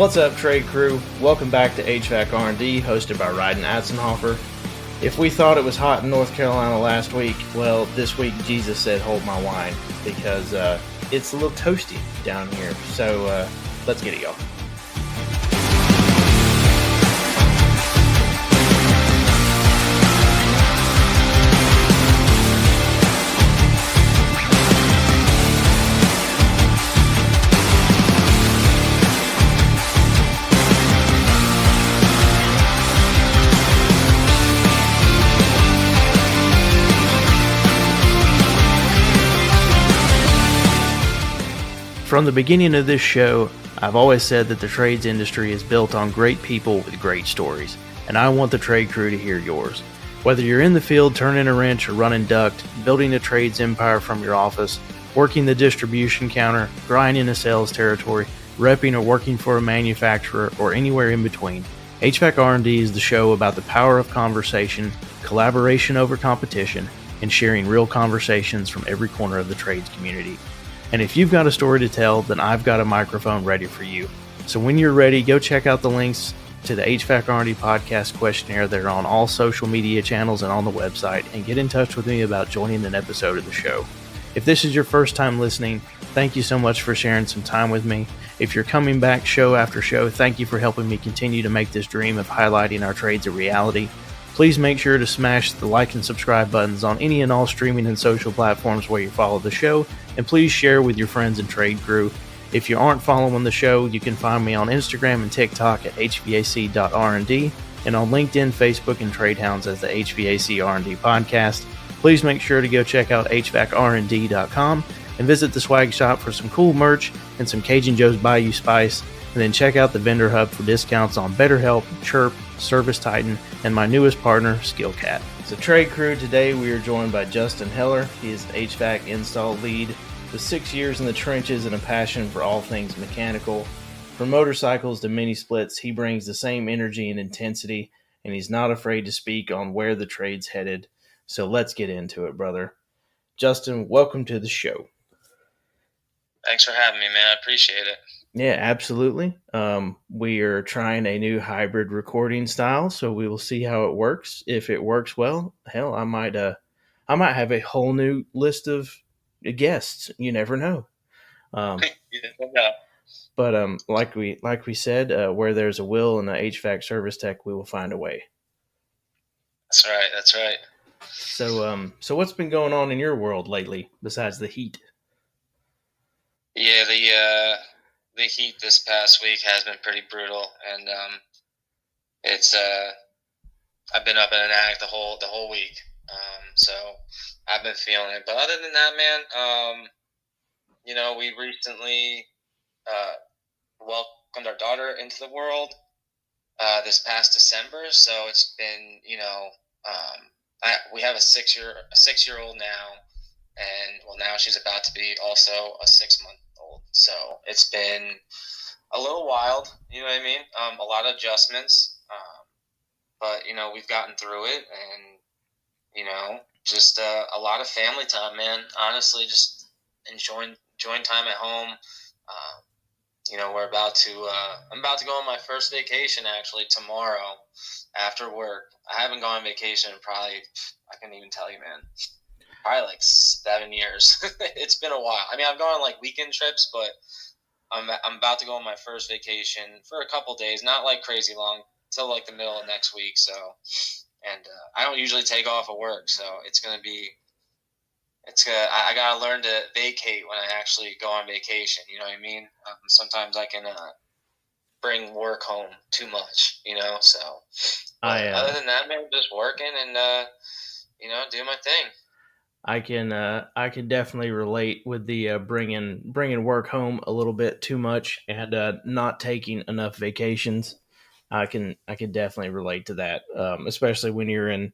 What's up, trade crew? Welcome back to HVAC R&D, hosted by Ryden Atzenhofer. If we thought it was hot in North Carolina last week, well, this week Jesus said hold my wine, because it's a little toasty down here. So let's get it, y'all. From the beginning of this show, I've always said that the trades industry is built on great people with great stories, and I want the trade crew to hear yours. Whether you're in the field turning a wrench or running duct, building a trades empire from your office, working the distribution counter, grinding a sales territory, repping or working for a manufacturer, or anywhere in between, HVAC R&D is the show about the power of conversation, collaboration over competition, and sharing real conversations from every corner of the trades community. And if you've got a story to tell, then I've got a microphone ready for you. So when you're ready, go check out the links to the HVAC R&D podcast questionnaire that are on all social media channels and on the website, and get in touch with me about joining an episode of the show. If this is your first time listening, thank you so much for sharing some time with me. If you're coming back show after show, thank you for helping me continue to make this dream of highlighting our trades a reality. Please make sure to smash the like and subscribe buttons on any and all streaming and social platforms where you follow the show, and please share with your friends and trade crew. If you aren't following the show, you can find me on Instagram and TikTok at HVAC.R&D, and on LinkedIn, Facebook, and TradeHounds as the HVAC R&D podcast. Please make sure to go check out HVACRnd.com and visit the swag shop for some cool merch and some Cajun Joe's Bayou Spice, and then check out the vendor hub for discounts on BetterHelp, Chirp, Service Titan, and my newest partner, SkillCat. So trade crew, today we are joined by Justin Heller. He is the HVAC Install Lead with 6 years in the trenches and a passion for all things mechanical. From motorcycles to MiniSplits, he brings the same energy and intensity, and he's not afraid to speak on where the trade's headed. So let's get into it, brother. Justin, welcome to the show. Thanks for having me, man. I appreciate it. Yeah, absolutely. We are trying a new hybrid recording style, so we will see how it works. If it works well, hell, I might have a whole new list of guests. You never know. But like we said, where there's a will and an HVAC service tech, we will find a way. That's right. So what's been going on in your world lately besides the heat? Yeah, the heat this past week has been pretty brutal, and it's I've been up in an attic the whole week, so I've been feeling it. But other than that, man, we recently welcomed our daughter into the world this past December, so it's been we have a 6-year-old now, and well, now she's about to be also a 6-month-old. So it's been a little wild, you know what I mean? A lot of adjustments, but we've gotten through it, and just a lot of family time, man. Honestly, just enjoying time at home. We're about to I'm about to go on my first vacation actually tomorrow after work. I haven't gone on vacation in probably, I can't even tell you, man, probably like 7 years. It's been a while. I mean, I've gone on like weekend trips, but I'm about to go on my first vacation for a couple days, not like crazy long, till like the middle of next week. So, and I don't usually take off of work, so I gotta learn to vacate when I actually go on vacation. You know what I mean? Sometimes I can bring work home too much, So, other than that, man, just working and doing my thing. I can definitely relate with the bringing work home a little bit too much and not taking enough vacations. I can definitely relate to that, especially when you're in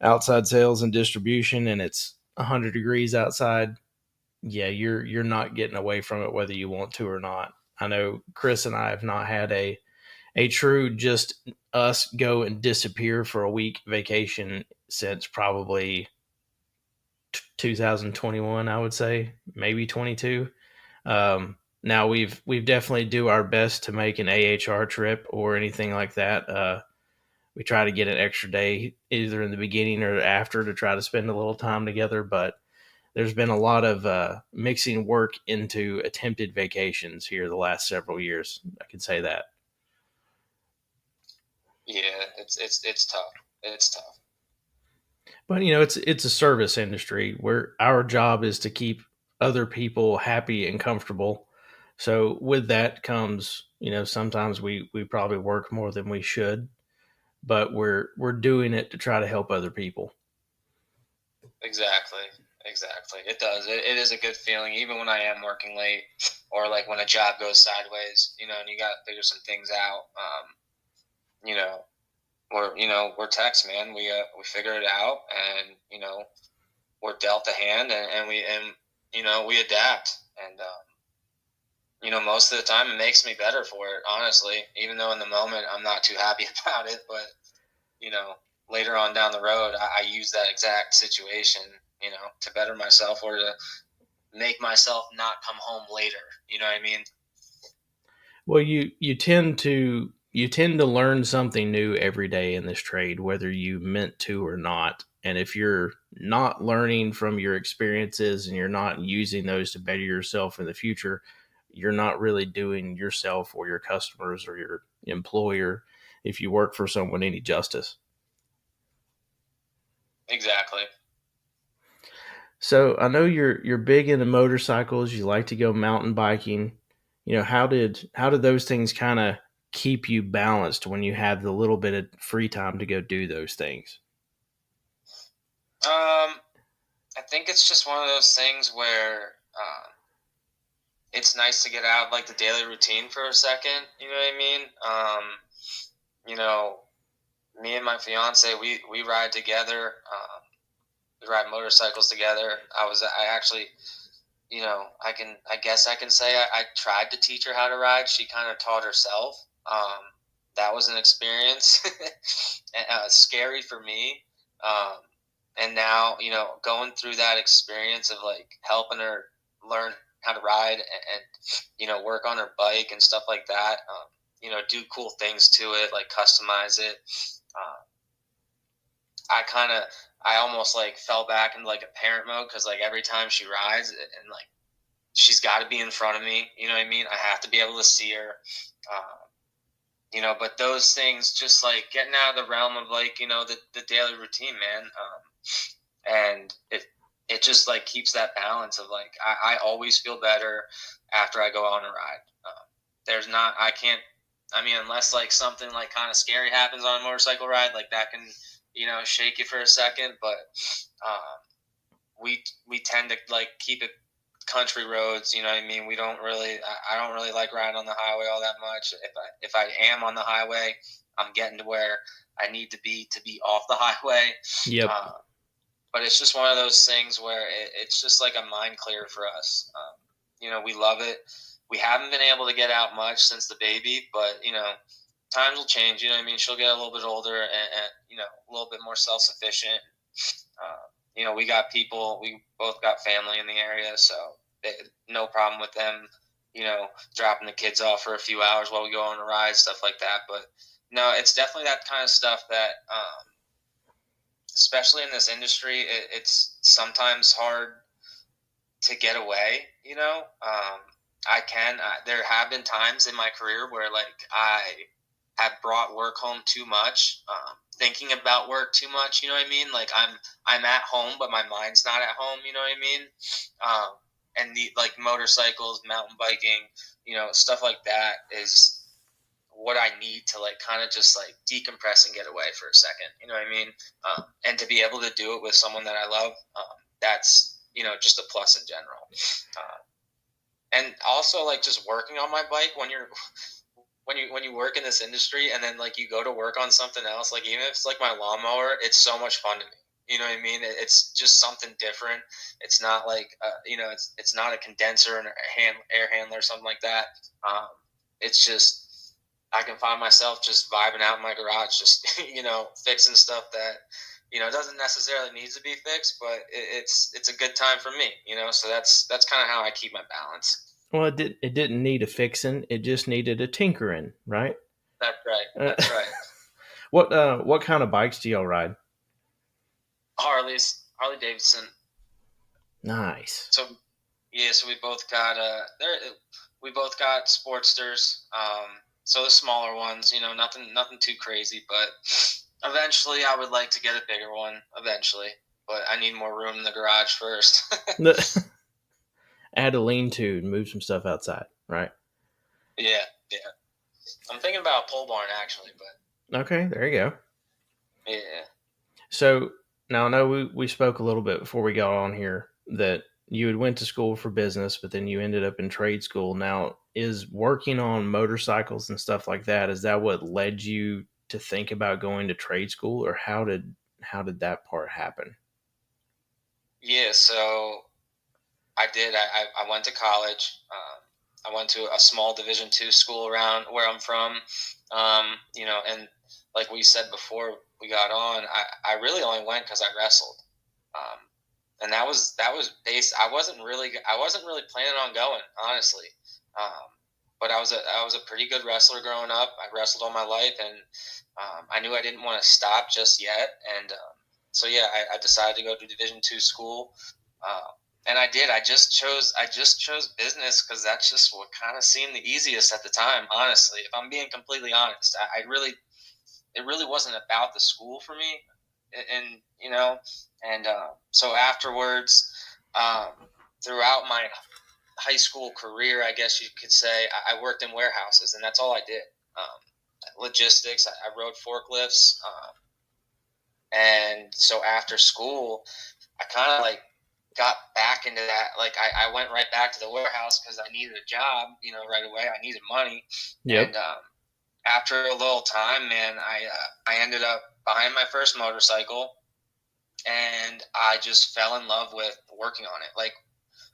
outside sales and distribution and it's 100 degrees outside. Yeah, you're not getting away from it whether you want to or not. I know Chris and I have not had a true just us go and disappear for a week vacation since probably 2021, I would say, maybe 22. Now we've definitely do our best to make an AHR trip or anything like that. We try to get an extra day either in the beginning or after to try to spend a little time together. But there's been a lot of mixing work into attempted vacations here the last several years. I can say that. Yeah, it's tough. It's tough. But it's a service industry where our job is to keep other people happy and comfortable. So with that comes, sometimes we probably work more than we should, but we're doing it to try to help other people. Exactly. Exactly. It does. It is a good feeling, even when I am working late, or like when a job goes sideways, and you got to figure some things out. You know, we're techs, man. We figure it out, and we're dealt a hand, and we adapt, and most of the time it makes me better for it, honestly. Even though in the moment I'm not too happy about it, but you know, later on down the road, I use that exact situation, to better myself or to make myself not come home later. You know what I mean? Well, you tend to learn something new every day in this trade, whether you meant to or not. And if you're not learning from your experiences and you're not using those to better yourself in the future, you're not really doing yourself or your customers or your employer, if you work for someone, any justice. Exactly. So I know you're big into motorcycles. You like to go mountain biking. How did those things kind of keep you balanced when you have the little bit of free time to go do those things? I think it's just one of those things where it's nice to get out of like the daily routine for a second. You know what I mean? You know, me and my fiance, we ride together. We ride motorcycles together. I actually, I guess I can say I tried to teach her how to ride. She kind of taught herself. That was an experience, scary for me. Um, and now, going through that experience of like helping her learn how to ride and work on her bike and stuff like that. Do cool things to it, like customize it. Uh, I almost like fell back into like a parent mode because like every time she rides and like she's got to be in front of me. You know what I mean? I have to be able to see her. But those things, just like getting out of the realm of like the daily routine, man. And it just like keeps that balance of like I always feel better after I go on a ride. There's not I can't I mean unless like something like kind of scary happens on a motorcycle ride, like that can shake you for a second, but um, we tend to like keep it country roads. You know what I mean? We don't really. I don't really like riding on the highway all that much. If I am on the highway, I'm getting to where I need to be off the highway. Yep. But it's just one of those things where it's just like a mind clear for us. We love it. We haven't been able to get out much since the baby, but times will change. You know what I mean? She'll get a little bit older and a little bit more self sufficient. We got people. We both got family in the area, so no problem with them. Dropping the kids off for a few hours while we go on a ride, stuff like that. But no, it's definitely that kind of stuff that, especially in this industry, it's sometimes hard to get away. There have been times in my career where like I have brought work home too much, thinking about work too much. You know what I mean? Like I'm at home, but my mind's not at home. You know what I mean? And the like motorcycles, mountain biking, stuff like that is what I need to like kind of just like decompress and get away for a second. You know what I mean? And to be able to do it with someone that I love, that's just a plus in general. And also like just working on my bike when you work in this industry and then like you go to work on something else, like even if it's like my lawnmower, it's so much fun to me. You know what I mean? It's just something different. It's not like it's not a condenser and air handler or something like that. It's just I can find myself just vibing out in my garage, just fixing stuff that doesn't necessarily need to be fixed, but it's a good time for me. So that's kind of how I keep my balance. Well, it didn't need a fixing. It just needed a tinkering, right? That's right. Uh, That's right. what kind of bikes do y'all ride? Harley Davidson. Nice. So yeah, so we both got Sportsters. So the smaller ones, nothing too crazy, but eventually I would like to get a bigger one eventually, but I need more room in the garage first. Add a lean-to and move some stuff outside, right? Yeah, yeah. I'm thinking about a pole barn actually, but Okay, there you go. yeah. So now I know we spoke a little bit before we got on here that you had went to school for business, but then you ended up in trade school. Now, is working on motorcycles and stuff like that, is that what led you to think about going to trade school, or how did that part happen? Yeah, so I did. I went to college. I went to a small Division II school around where I'm from. And like we said before we got on, I really only went because I wrestled, um, and that was based. I wasn't really planning on going, honestly. Um, but I was a pretty good wrestler growing up. I wrestled all my life, and I knew I didn't want to stop just yet. And so yeah, I decided to go to Division II school. Uh, and I did. I just chose business because that's just what kind of seemed the easiest at the time. Honestly, if I'm being completely honest, it really wasn't about the school for me, and so afterwards, um, throughout my high school career, I guess you could say, I worked in warehouses, and that's all I did. Logistics. I rode forklifts, and so after school, I kind of like got back into that. Like I went right back to the warehouse because I needed a job, right away. I needed money, Yep. and after a little time, man, I ended up buying my first motorcycle, and I just fell in love with working on it. Like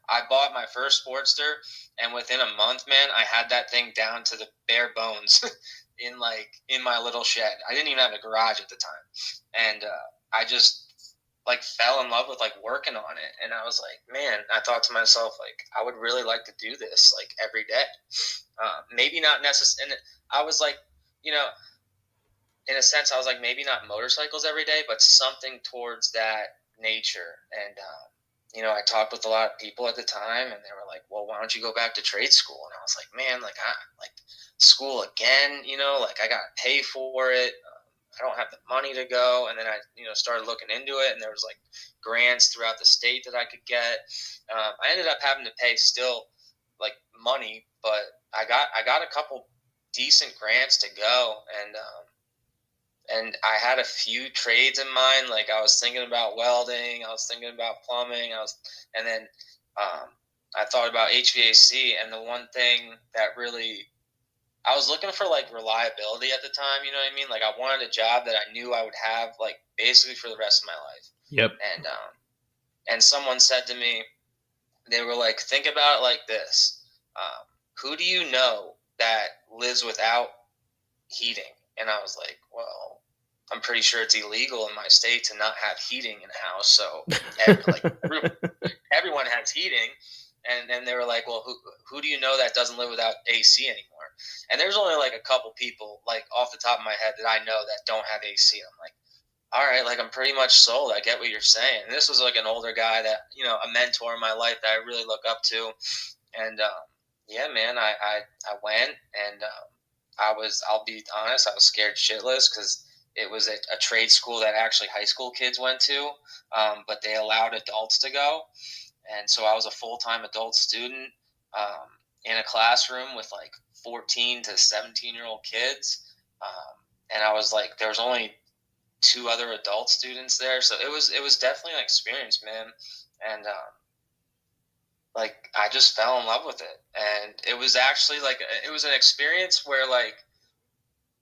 I bought my first Sportster, and within a month, man, I had that thing down to the bare bones in my little shed. I didn't even have a garage at the time, and I just like fell in love with like working on it. And I was like, man, I thought to myself, like, I would really like to do this like every day. Maybe not necessarily. And I was like, you know, in a sense, I was like, maybe not motorcycles every day, but something towards that nature. And I talked with a lot of people at the time, and they were like, well, why don't you go back to trade school? And I was like, man, like school again, like I got to pay for it. I don't have the money to go. And then I, started looking into it, and there was like grants throughout the state that I could get. I ended up having to pay still like money, but I got a couple decent grants to go, and I had a few trades in mind. Like I was thinking about welding, I was thinking about plumbing, and then I thought about HVAC. And the one thing that really, I was looking for like reliability at the time. You know what I mean? Like I wanted a job that I knew I would have like basically for the rest of my life. Yep. And someone said to me, they were like, think about it like this: who do you know that lives without heating? And I was like, well, I'm pretty sure it's illegal in my state to not have heating in a house. So everyone has heating. And they were like, well, who do you know that doesn't live without AC anymore? And there's only like a couple people, like off the top of my head, that I know that don't have AC. I'm like, all right, like I'm pretty much sold. I get what you're saying. And this was like an older guy that, a mentor in my life that I really look up to. And yeah, man, I went, and I'll be honest, I was scared shitless because it was a trade school that actually high school kids went to, but they allowed adults to go. And so I was a full-time adult student in a classroom with like 14 to 17-year-old kids. And I was like, there was only two other adult students there. So it was definitely an experience, man. And like I just fell in love with it. And it was actually like, it was an experience where like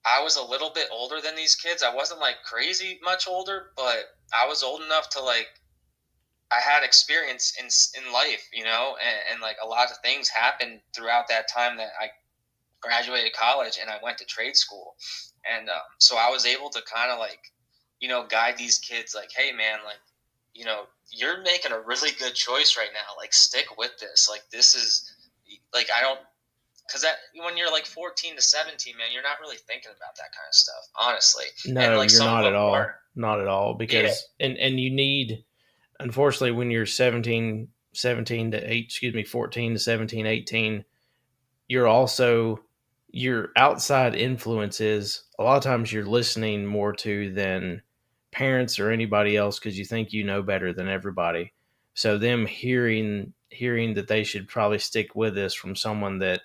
I was a little bit older than these kids. I wasn't like crazy much older, but I was old enough to like, I had experience in life, and like a lot of things happened throughout that time that I graduated college and I went to trade school. And so I was able to kind of like, guide these kids like, hey man, like, you're making a really good choice right now. Like stick with this. Like this is like I don't, because that when you're like 14 to 17, man, you're not really thinking about that kind of stuff, honestly. And No, like you're some of not at them weren't. all. Not at all. Yeah, Because and you need, unfortunately, when you're 17 to 8, 14 to 17, 18, you're also, your outside influences, a lot of times you're listening more to than parents or anybody else, because you think you know better than everybody. So them hearing that they should probably stick with this from someone that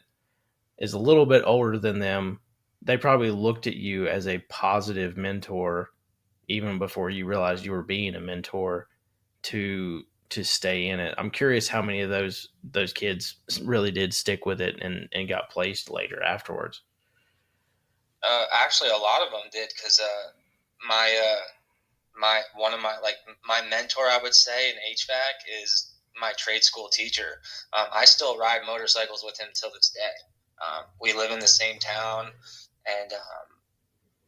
is a little bit older than them, they probably looked at you as a positive mentor even before you realized you were being a mentor to stay in it. I'm curious how many of those kids really did stick with it and got placed later afterwards. actually, a lot of them did because my my one of my like my mentor, I would say, in HVAC is my trade school teacher. I still ride motorcycles with him till this day. We live in the same town, and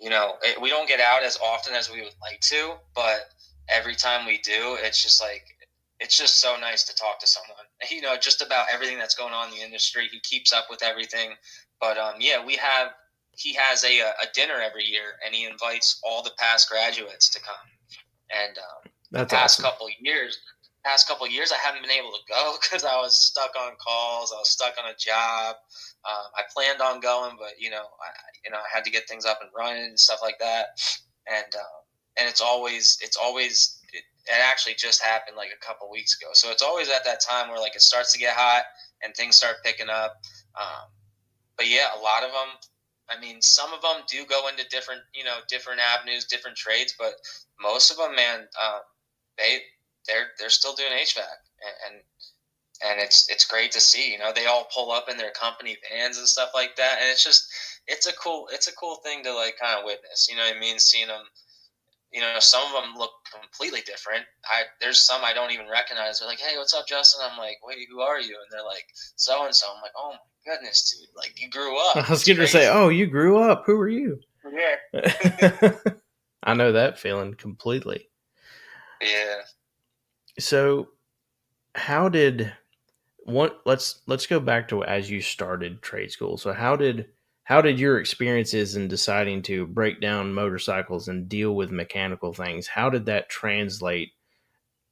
we don't get out as often as we would like to, but every time we do, it's just so nice to talk to someone. Just about everything that's going on in the industry. He keeps up with everything, but yeah, he has a dinner every year, and he invites all the past graduates to come. And the That's awesome. past couple years, I haven't been able to go because I was stuck on calls. I was stuck on a job. I planned on going, but I had to get things up and running and stuff like that. And it actually just happened like a couple weeks ago. So it's always at that time where like it starts to get hot and things start picking up. But yeah, a lot of them. I mean, some of them do go into different avenues, different trades, but most of them, man, they're still doing HVAC, and it's great to see. They all pull up in their company vans and stuff like that, and it's a cool thing to like kind of witness. You know what I mean? Seeing them. Some of them look completely different. There's some I don't even recognize. They're like, "Hey, what's up, Justin?" I'm like, "Wait, who are you?" And they're like, "So and so." I'm like, "Oh my goodness, dude! Like you grew up." I was going to say, "Oh, you grew up. Who are you?" Yeah. I know that feeling completely. Yeah. So, how did let's go back to as you started trade school. So, how did your experiences in deciding to break down motorcycles and deal with mechanical things, how did that translate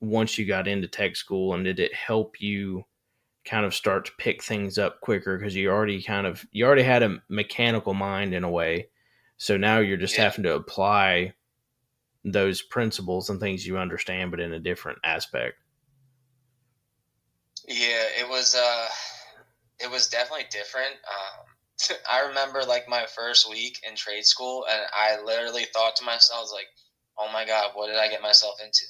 once you got into tech school, and did it help you kind of start to pick things up quicker because you already had a mechanical mind in a way, so now you're just having to apply those principles and things you understand but in a different aspect? Yeah, it was definitely different. I remember like my first week in trade school, and I literally thought to myself, I was like, "Oh my God, what did I get myself into?"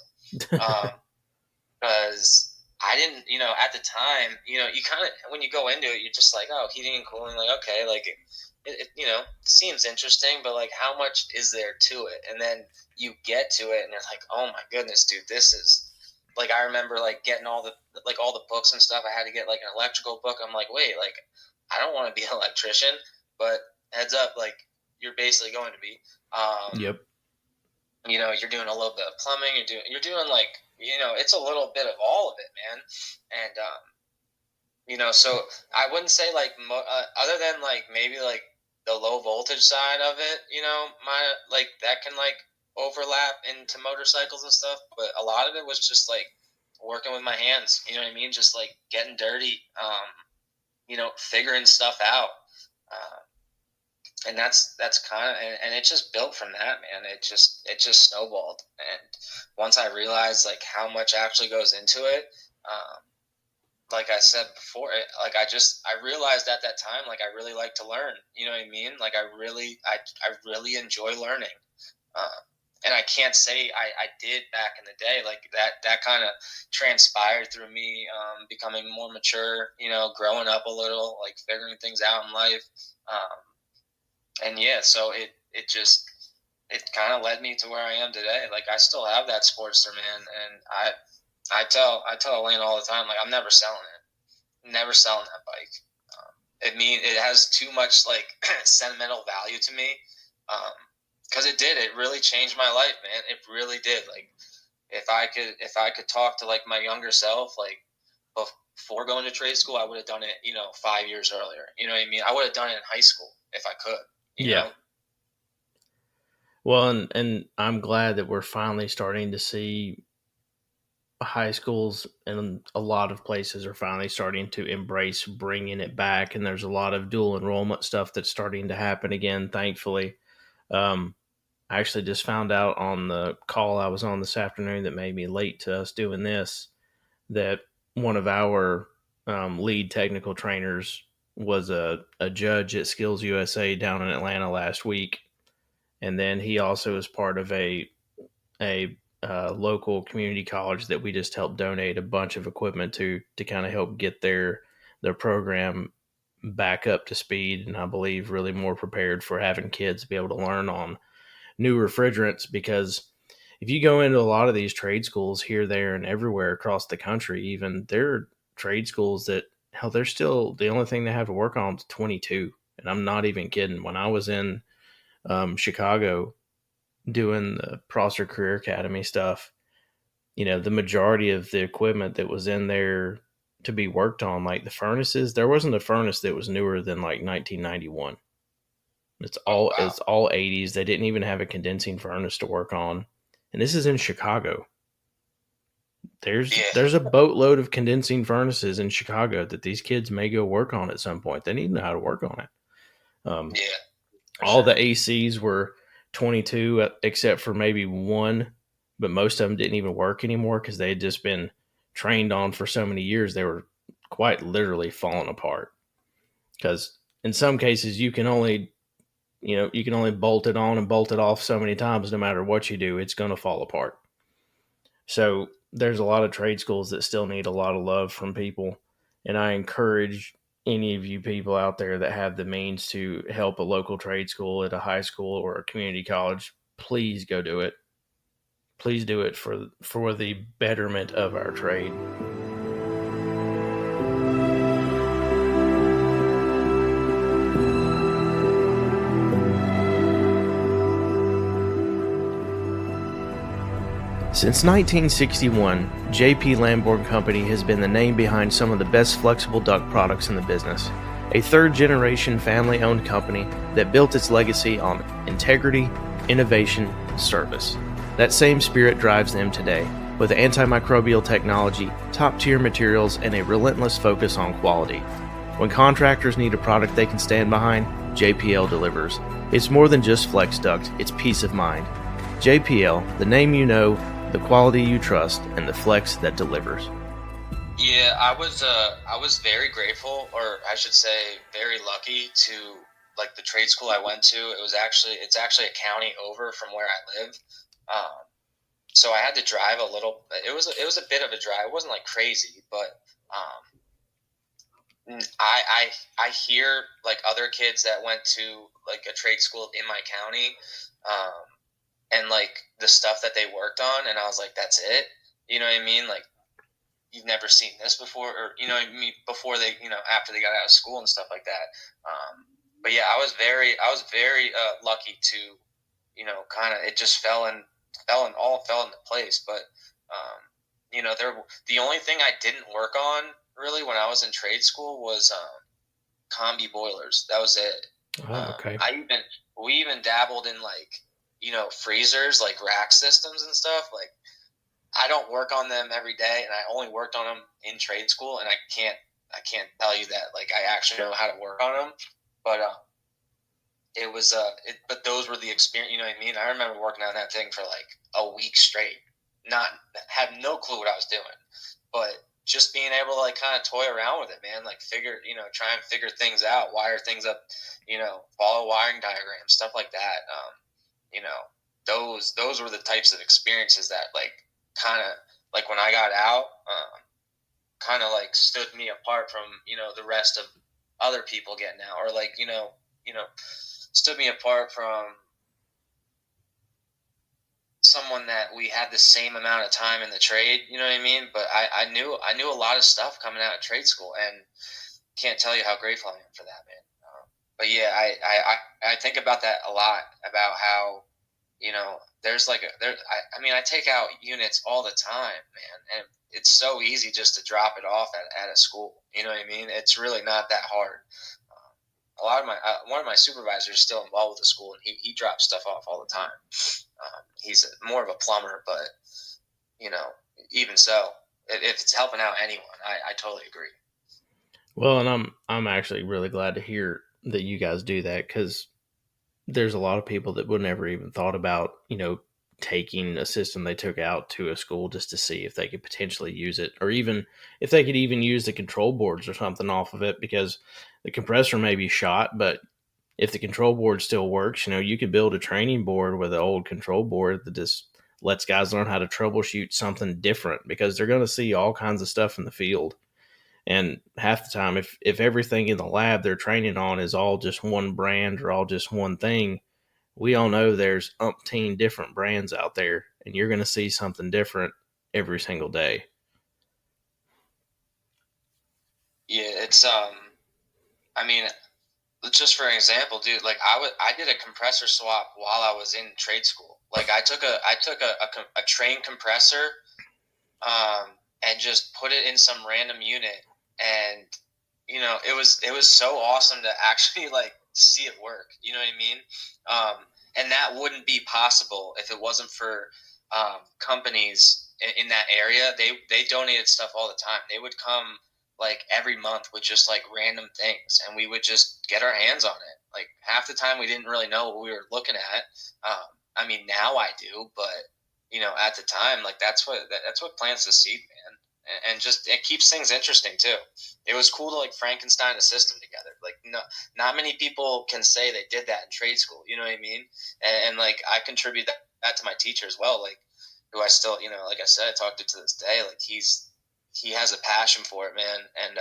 Because I didn't, at the time, you kind of when you go into it, you're just like, "Oh, heating and cooling, like okay, like it seems interesting, but like how much is there to it?" And then you get to it, and you're like, "Oh my goodness, dude, this is." Like I remember like getting all the books and stuff. I had to get like an electrical book. I'm like, wait, like I don't want to be an electrician, but heads up, like you're basically going to be. Yep. You're doing a little bit of plumbing. You're doing like it's a little bit of all of it, man. And so I wouldn't say like other than like maybe like the low voltage side of it, my like that can like overlap into motorcycles and stuff, but a lot of it was just like working with my hands, you know what I mean? Just like getting dirty, figuring stuff out. And that's kind of, and it just built from that, man. It just snowballed. And once I realized like how much actually goes into it, like I said before, I realized at that time, like I really like to learn. You know what I mean? Like I really enjoy learning. Uh, and I can't say I did back in the day. Like that kind of transpired through me becoming more mature. Growing up a little, like figuring things out in life. And yeah, so it kind of led me to where I am today. Like I still have that Sportster, man, and I tell Elaine all the time, like I'm never selling it, never selling that bike. It has too much like sentimental value to me, because it really changed my life, man. It really did. Like if I could talk to like my younger self, like before going to trade school, I would have done it, 5 years earlier. You know what I mean? I would have done it in high school if I could, you know? Well, and I'm glad that we're finally starting to see high schools and a lot of places are finally starting to embrace bringing it back. And there's a lot of dual enrollment stuff that's starting to happen again, thankfully. I actually just found out on the call I was on this afternoon that made me late to us doing this that one of our lead technical trainers was a judge at Skills USA down in Atlanta last week. And then he also is part of a local community college that we just helped donate a bunch of equipment to kind of help get their program back up to speed, and I believe really more prepared for having kids be able to learn on new refrigerants. Because if you go into a lot of these trade schools here, there, and everywhere across the country, even there are trade schools that hell, they're still the only thing they have to work on is 22, and I'm not even kidding. When I was in Chicago doing the Prosser Career Academy stuff, the majority of the equipment that was in there to be worked on, like the furnaces, there wasn't a furnace that was newer than like 1991. It's all 80s. They didn't even have a condensing furnace to work on. And this is in Chicago. There's a boatload of condensing furnaces in Chicago that these kids may go work on at some point. They need to know how to work on it. All the ACs were 22, except for maybe one, but most of them didn't even work anymore because they had just been trained on for so many years. They were quite literally falling apart. Because in some cases, you can only bolt it on and bolt it off so many times. No matter what you do, it's going to fall apart. So there's a lot of trade schools that still need a lot of love from people, and I encourage any of you people out there that have the means to help a local trade school at a high school or a community college, please go do it. Please do it for the betterment of our trade. Since 1961, JP Lamborn Company has been the name behind some of the best flexible duct products in the business. A third-generation family-owned company that built its legacy on integrity, innovation, and service. That same spirit drives them today, with antimicrobial technology, top-tier materials, and a relentless focus on quality. When contractors need a product they can stand behind, JPL delivers. It's more than just flex duct, it's peace of mind. JPL, the name you know, the quality you trust, and the flex that delivers. Yeah, I was very grateful, or I should say very lucky to like the trade school I went to. It's actually a county over from where I live. So I had to drive a little. It was a bit of a drive. It wasn't like crazy, but I hear like other kids that went to like a trade school in my county, and like the stuff that they worked on, and I was like, that's it. You know what I mean? Like, you've never seen this before, or before they, after they got out of school and stuff like that. But yeah, I was very lucky to, kind of, it just fell into place. But the only thing I didn't work on really when I was in trade school was combi boilers. That was it. Oh, okay. We even dabbled in like, freezers, like rack systems and stuff. Like, I don't work on them every day, and I only worked on them in trade school, and I can't tell you that like I actually know how to work on them. But but those were the experience. You know what I mean? I remember working on that thing for like a week straight, had no clue what I was doing, but just being able to like kind of toy around with it, man. Like try and figure things out, wire things up, follow wiring diagrams, stuff like that. Those were the types of experiences that like kind of like when I got out, kind of like stood me apart from the rest of other people getting out, or like stood me apart from someone that we had the same amount of time in the trade. You know what I mean? But I knew a lot of stuff coming out of trade school, and can't tell you how grateful I am for that, man. But yeah, I think about that a lot, about how there's like I mean, I take out units all the time, man, and it's so easy just to drop it off at a school. You know what I mean? It's really not that hard. A lot of my one of my supervisors is still involved with the school, and he drops stuff off all the time. He's more of a plumber, but you know, even so, if it's helping out anyone, I totally agree. Well, and I'm actually really glad to hear that you guys do that, because there's a lot of people that would never even thought about, taking a system they took out to a school just to see if they could potentially use it, or even if they could even use the control boards or something off of it, because the compressor may be shot, but if the control board still works, you could build a training board with an old control board that just lets guys learn how to troubleshoot something different, because they're going to see all kinds of stuff in the field. And half the time, if everything in the lab they're training on is all just one brand or all just one thing, we all know there's umpteen different brands out there, and you're going to see something different every single day. Yeah, it's I mean, just for an example, dude, like I did a compressor swap while I was in trade school. Like I took a train compressor, and just put it in some random unit, and it was so awesome to actually like see it work. You know what I mean? And that wouldn't be possible if it wasn't for companies in that area. They donated stuff all the time. They would come like every month with just like random things, and we would just get our hands on it. Like half the time we didn't really know what we were looking at. I mean, now I do, but at the time, like that's what plants the seed, man, and just it keeps things interesting too. It was cool to like Frankenstein a system together. Like, no, not many people can say they did that in trade school. You know what I mean? And like I contribute that to my teacher as well. Like, who I still, like I said, I talk to this day. Like he has a passion for it, man, and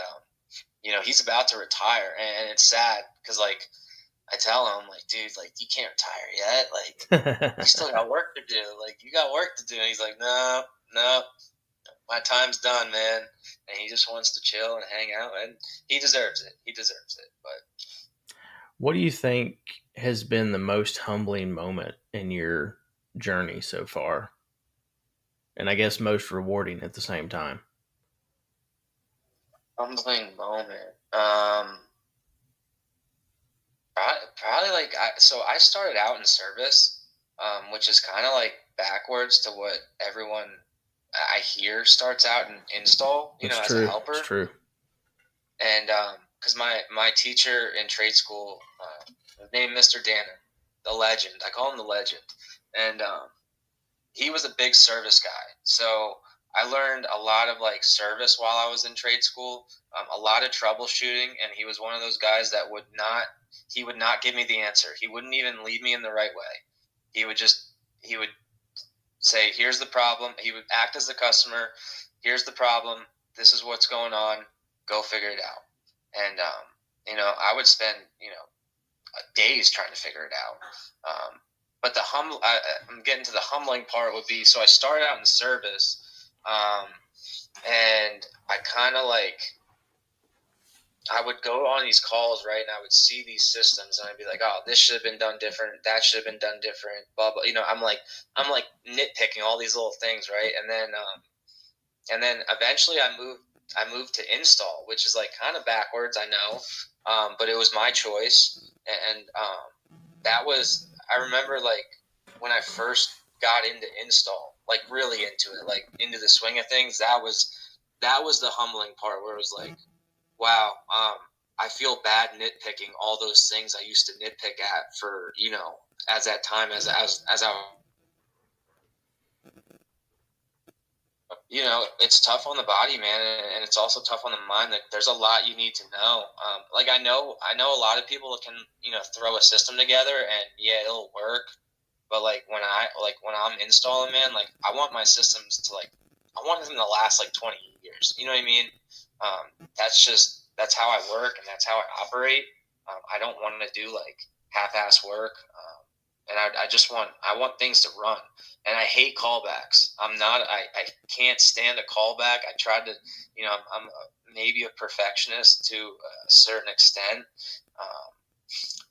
he's about to retire, and it's sad because like I tell him, like, dude, like, you can't retire yet. Like, you still got work to do. Like, you got work to do. And he's like, no, no, my time's done, man. And he just wants to chill and hang out. And he deserves it. He deserves it. But What do you think has been the most humbling moment in your journey so far? And I guess most rewarding at the same time. humbling moment. Probably like, so I started out in service, which is kind of like backwards to what everyone I hear starts out in install, It's as a true. helper. It's true. And because my teacher in trade school, was named Mr. Danner, the legend. I call him the legend, and he was a big service guy. So I learned a lot of like service while I was in trade school, a lot of troubleshooting, and he was one of those guys that would not give me the answer. He wouldn't even lead me in the right way. He would say, "Here's the problem." He would act as the customer. "Here's the problem. This is what's going on. Go figure it out." And I would spend days trying to figure it out. But I'm getting to the humbling part would be, so I started out in service, and I kind of like, I would go on these calls, right, and I would see these systems, and I'd be like, "Oh, this should have been done different. That should have been done different." Blah blah. I'm like nitpicking all these little things, right? And then eventually I moved to install, which is like kind of backwards, I know, but it was my choice, and I remember like when I first got into install, like really into it, like into the swing of things. That was the humbling part, where it was like, wow, I feel bad nitpicking all those things I used to nitpick at for as that time as I it's tough on the body, man, and it's also tough on the mind. Like, there's a lot you need to know. Like I know a lot of people can throw a system together and yeah, it'll work. But like when I'm installing, man, like I want my systems to I want them to last like 20 years. You know what I mean? That's how I work and that's how I operate. I don't want to do like half-ass work. And I want things to run, and I hate callbacks. I can't stand a callback. I tried to, I'm maybe a perfectionist to a certain extent.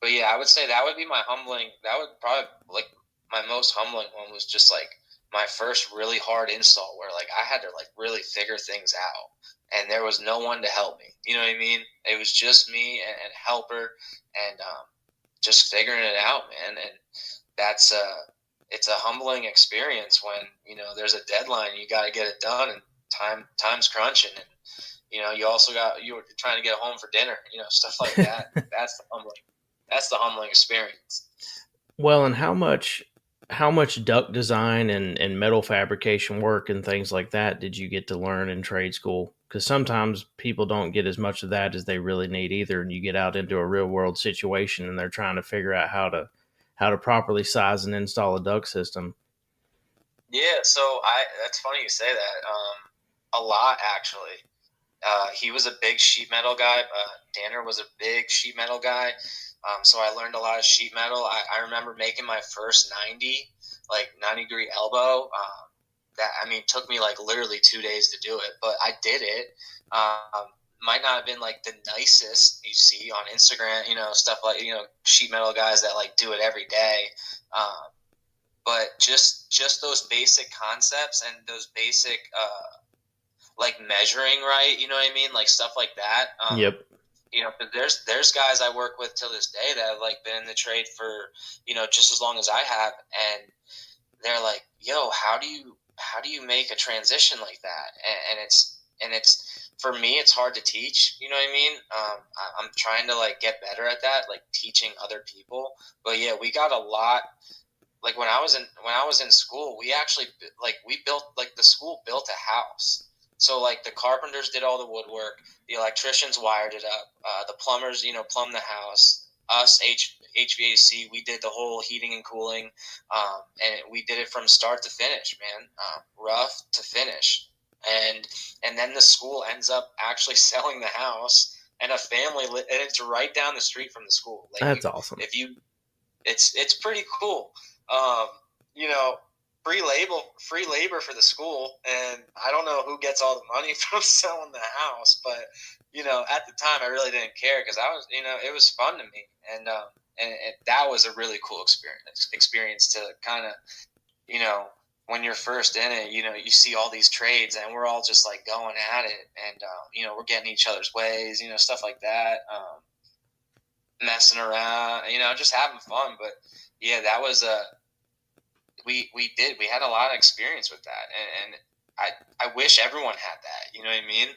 But yeah, I would say that would be my humbling. That would probably, like, my most humbling one was just like my first really hard install where like I had to like really figure things out, and there was no one to help me. You know what I mean? It was just me and helper, and just figuring it out, man. And that's it's a humbling experience when there's a deadline, you got to get it done, and time's crunching, and you're trying to get home for dinner, stuff like that. That's the humbling experience. Well, and how much duct design and metal fabrication work and things like that did you get to learn in trade school? Because sometimes people don't get as much of that as they really need either, and you get out into a real world situation and they're trying to figure out how to properly size and install a duct system. Yeah, so that's funny you say that. A lot actually. He was a big sheet metal guy. Danner was a big sheet metal guy. So I learned a lot of sheet metal. I remember making my first 90-degree elbow. Took me like literally 2 days to do it, but I did it. Might not have been like the nicest you see on Instagram, stuff like, sheet metal guys that like do it every day. But just those basic concepts and those basic, like measuring right, you know what I mean? Like stuff like that. Yep. There's guys I work with till this day that have like been in the trade for, just as long as I have. And they're like, yo, how do you make a transition like that? And it's, for me, it's hard to teach, you know what I mean? I'm trying to like get better at that, like teaching other people. But yeah, we got a lot. Like when I was in school, we actually the school built a house. So like the carpenters did all the woodwork, the electricians wired it up, the plumbers, plumbed the house. Us HVAC, we did the whole heating and cooling, and we did it from start to finish, man, rough to finish. And then the school ends up actually selling the house, and a family, and it's right down the street from the school. Like That's awesome. It's pretty cool. Um, you know, free labor for the school, and I don't know who gets all the money from selling the house, but at the time I really didn't care because I was, it was fun to me, and that was a really cool experience to kind of, when you're first in it, you see all these trades, and we're all just like going at it, and we're getting each other's ways, stuff like that, messing around, just having fun. But yeah, that was we had a lot of experience with that, and I wish everyone had that. You know what I mean?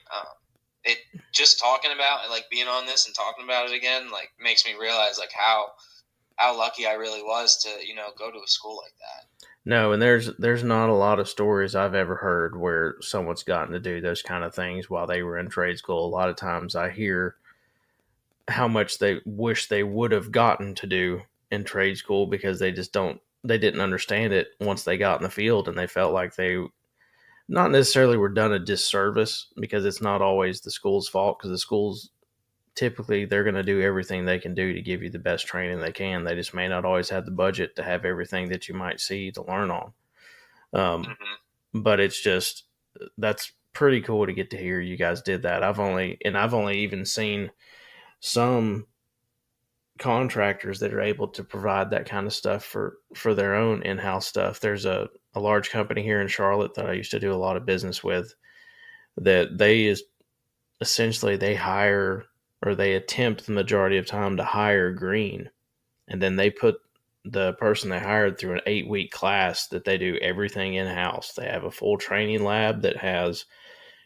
It just talking about like being on this and talking about it again like makes me realize like how lucky I really was to go to a school like that. No, and there's not a lot of stories I've ever heard where someone's gotten to do those kind of things while they were in trade school. A lot of times I hear how much they wish they would have gotten to do in trade school because they didn't understand it once they got in the field, and they felt like they not necessarily were done a disservice, because it's not always the school's fault, because the schools typically they're going to do everything they can do to give you the best training they can. They just may not always have the budget to have everything that you might see to learn on. But it's just, that's pretty cool to get to hear you guys did that. I've only even seen some contractors that are able to provide that kind of stuff for their own in-house stuff. There's a large company here in Charlotte that I used to do a lot of business with, that they hire, or they attempt the majority of time to hire green, and then they put the person they hired through an 8-week class that they do everything in-house. They have a full training lab that has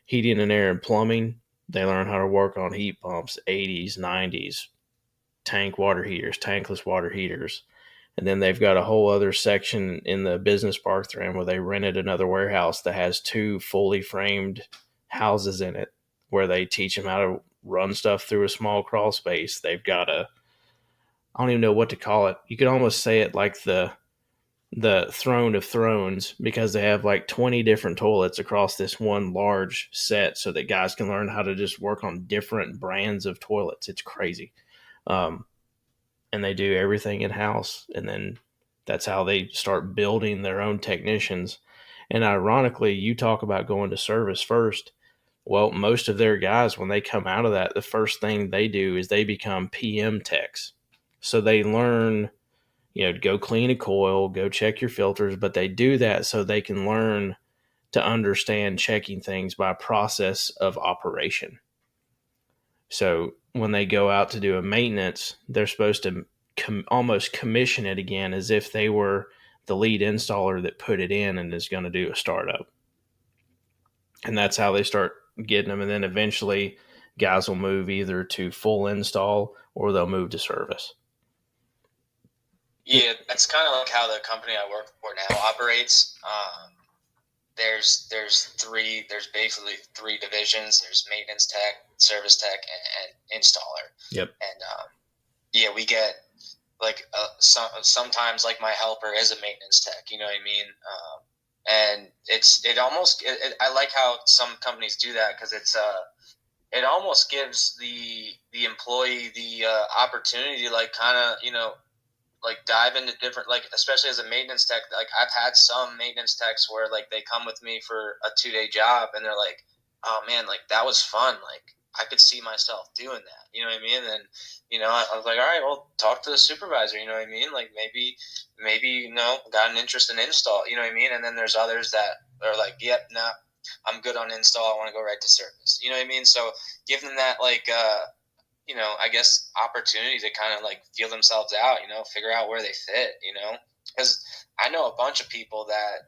heating and air and plumbing. They learn how to work on heat pumps, 80s, 90s, tank water heaters, tankless water heaters. And then they've got a whole other section in the business park they're in where they rented another warehouse that has 2 fully framed houses in it, where they teach them how to run stuff through a small crawl space. They've got I don't even know what to call it. You could almost say it like the throne of thrones, because they have like 20 different toilets across this one large set so that guys can learn how to just work on different brands of toilets. It's crazy. And they do everything in-house, and then that's how they start building their own technicians. And ironically, you talk about going to service first. Well, most of their guys, when they come out of that, the first thing they do is they become PM techs. So they learn Go clean a coil, go check your filters, but they do that so they can learn to understand checking things by process of operation. So when they go out to do a maintenance, they're supposed to almost commission it again as if they were the lead installer that put it in and is going to do a startup. And that's how they start getting them. And then eventually guys will move either to full install or they'll move to service. Yeah, that's kind of like how the company I work for now operates. There's basically three divisions. There's maintenance tech, service tech, and installer. Yep. And we get like sometimes like my helper is a maintenance tech. You know what I mean? And I like how some companies do that because it almost gives the employee the opportunity to like kind of like dive into different, like especially as a maintenance tech. Like I've had some maintenance techs where like they come with me for a 2-day job and they're like, oh man, like that was fun, like I could see myself doing that, you know what I mean? And I was like, all right, well, talk to the supervisor, you know what I mean? Like maybe got an interest in install, you know what I mean? And then there's others that are like, yep, nah, I'm good on install, I want to go right to service, you know what I mean? So give them that like I guess opportunity to kind of like feel themselves out, figure out where they fit, because I know a bunch of people that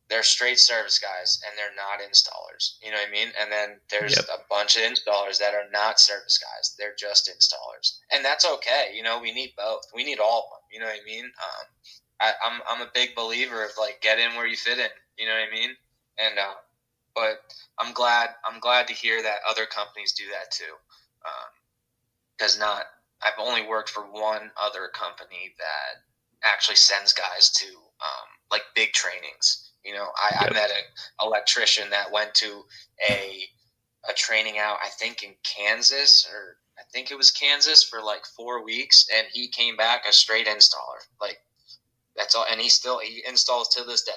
they're straight service guys and they're not installers, you know what I mean? And then there's a bunch of installers that are not service guys. They're just installers, and that's okay. We need both. We need all of them. You know what I mean? I'm a big believer of like get in where you fit in. You know what I mean? And but I'm glad to hear that other companies do that too. Because I've only worked for one other company that actually sends guys to like big trainings. I met an electrician that went to a training out, I think in Kansas, or I think it was Kansas, for like 4 weeks, and he came back a straight installer. Like that's all, and he installs to this day.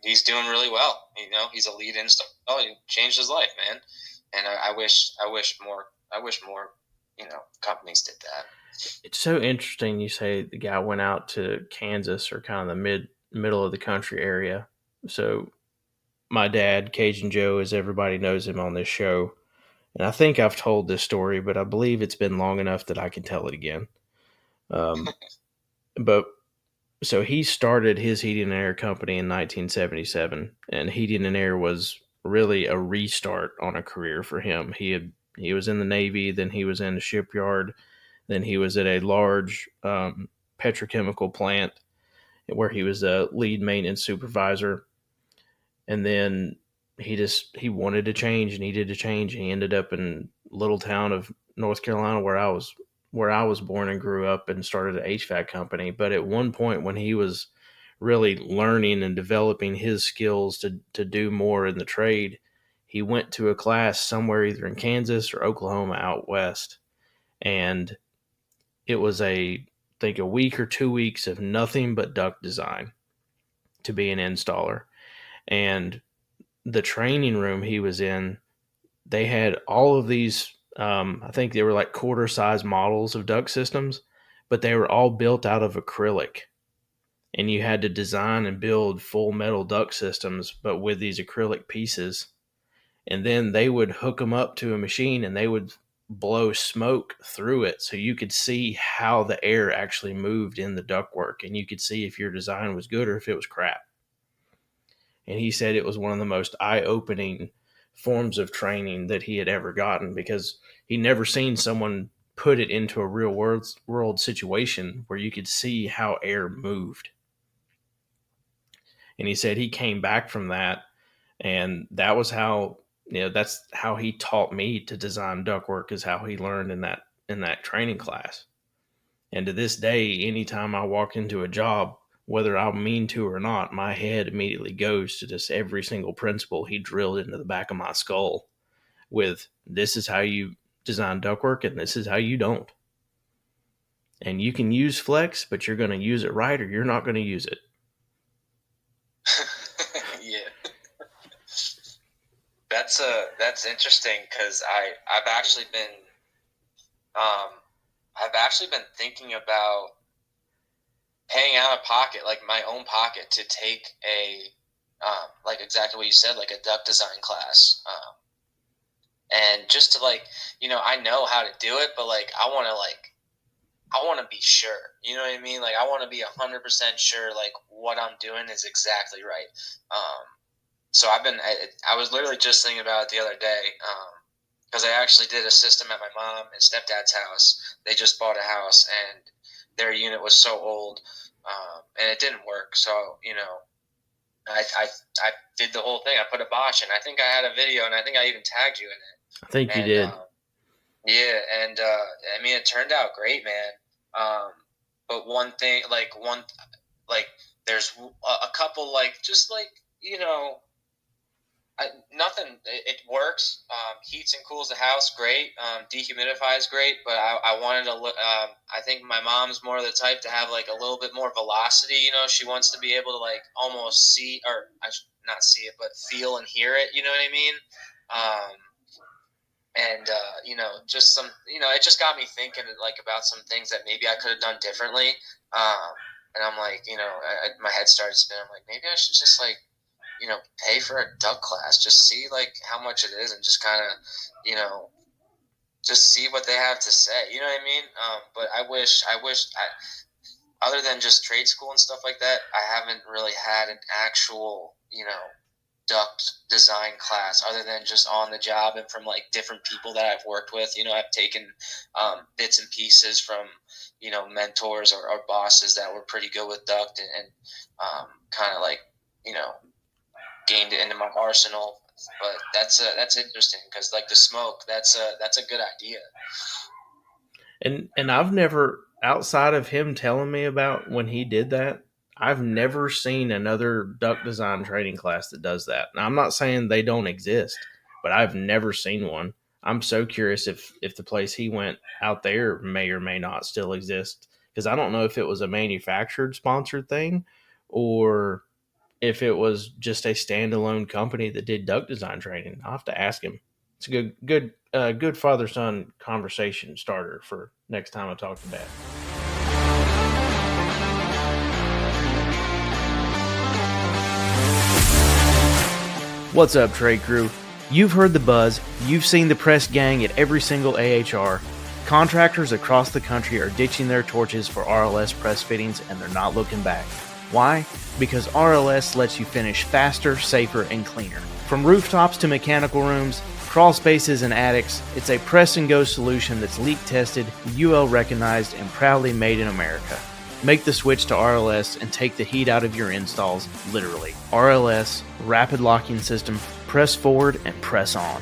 He's doing really well. He's a lead installer. He changed his life, man. And I wish more companies did that. It's so interesting you say the guy went out to Kansas, or kind of the middle of the country area. So my dad, Cajun Joe, as everybody knows him on this show, and I think I've told this story, but I believe it's been long enough that I can tell it again. But so he started his heating and air company in 1977, and heating and air was really a restart on a career for him. He was in the Navy, then he was in a shipyard, then he was at a large petrochemical plant where he was a lead maintenance supervisor. And then he wanted to change, needed to change. And he ended up in little town of North Carolina where I was born and grew up, and started an HVAC company. But at one point when he was really learning and developing his skills to do more in the trade, he went to a class somewhere either in Kansas or Oklahoma out west. And it was I think a week or 2 weeks of nothing but duct design to be an installer. And the training room he was in, they had all of these, I think they were like quarter size models of duct systems, but they were all built out of acrylic. And you had to design and build full metal duct systems, but with these acrylic pieces. And then they would hook them up to a machine and they would blow smoke through it so you could see how the air actually moved in the ductwork, and you could see if your design was good or if it was crap. And he said it was one of the most eye-opening forms of training that he had ever gotten, because he never seen someone put it into a real world situation where you could see how air moved. And he said he came back from that, and that was how, that's how he taught me to design ductwork, is how he learned in that training class. And to this day, anytime I walk into a job, whether I mean to or not, my head immediately goes to just every single principle he drilled into the back of my skull with, this is how you design ductwork and this is how you don't. And you can use flex, but you're going to use it right or you're not going to use it. Yeah. That's interesting, because I've actually been I've actually been thinking about paying out of pocket, like my own pocket, to take like exactly what you said, like a duct design class. And just to I know how to do it, but I want to be sure. You know what I mean? Like I want to be 100% sure, like what I'm doing is exactly right. So I was literally just thinking about it the other day. Because I actually did a system at my mom and stepdad's house. They just bought a house, and their unit was so old, and it didn't work. So I did the whole thing. I put a botch in. I think I had a video, and I think I even tagged you in it. I think you And did. yeah, and I mean, it turned out great, man. But one thing, there's a couple, just nothing. It works. Heats and cools the house great. Dehumidifies great. But I wanted to look. I think my mom's more the type to have like a little bit more velocity. She wants to be able to like almost see, or not see it, but feel and hear it. You know what I mean? And just some. It just got me thinking like about some things that maybe I could have done differently. And I'm like, my head started spinning. I'm like, maybe I should just pay for a duct class, just see like how much it is, and just kind of, just see what they have to say. You know what I mean? But I wish, other than just trade school and stuff like that, I haven't really had an actual, duct design class other than just on the job and from like different people that I've worked with. I've taken bits and pieces from, mentors or bosses that were pretty good with duct and kind of like, gained it into my arsenal. But that's interesting because like the smoke, that's a good idea. And I've never, outside of him telling me about when he did that, I've never seen another duct design training class that does that. Now, I'm not saying they don't exist, but I've never seen one. I'm so curious if the place he went out there may or may not still exist, because I don't know if it was a manufactured sponsored thing or if it was just a standalone company that did duct design training. I'll have to ask him. It's a good father son conversation starter for next time I talk to Dad. What's up, trade crew? You've heard the buzz. You've seen the press gang at every single AHR. Contractors across the country are ditching their torches for RLS press fittings, and they're not looking back. Why? Because RLS lets you finish faster, safer, and cleaner. From rooftops to mechanical rooms, crawl spaces, and attics, it's a press and go solution that's leak tested, UL recognized, and proudly made in America. Make the switch to RLS and take the heat out of your installs, literally. RLS, rapid locking system, press forward and press on.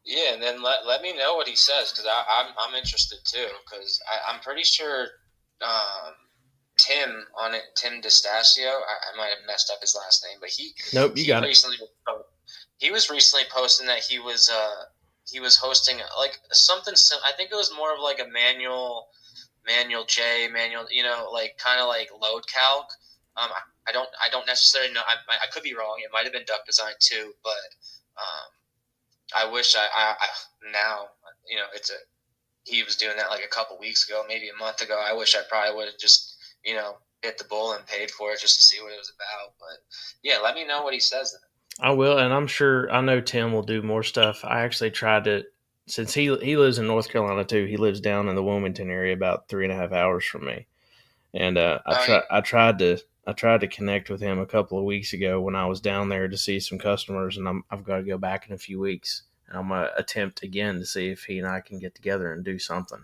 Yeah, and then let me know what he says, because I'm interested too, because I'm pretty sure Tim on it, Tim DeStasio. I might have messed up his last name, but Nope, you got recently, he was recently posting that he was hosting like something. I think it was more of like a manual like kind of like load calc. I don't necessarily know. I could be wrong. It might have been duct design too, but I wish I now he was doing that like a couple weeks ago, maybe a month ago. I wish I probably would have just bit the bull and paid for it just to see what it was about. But yeah, let me know what he says then. I will, and I'm sure, I know Tim will do more stuff. I actually tried to, since he lives in North Carolina too. He lives down in the Wilmington area, about 3.5 hours from me. And I tried to connect with him a couple of weeks ago when I was down there to see some customers, and I've got to go back in a few weeks, and I'm gonna attempt again to see if he and I can get together and do something.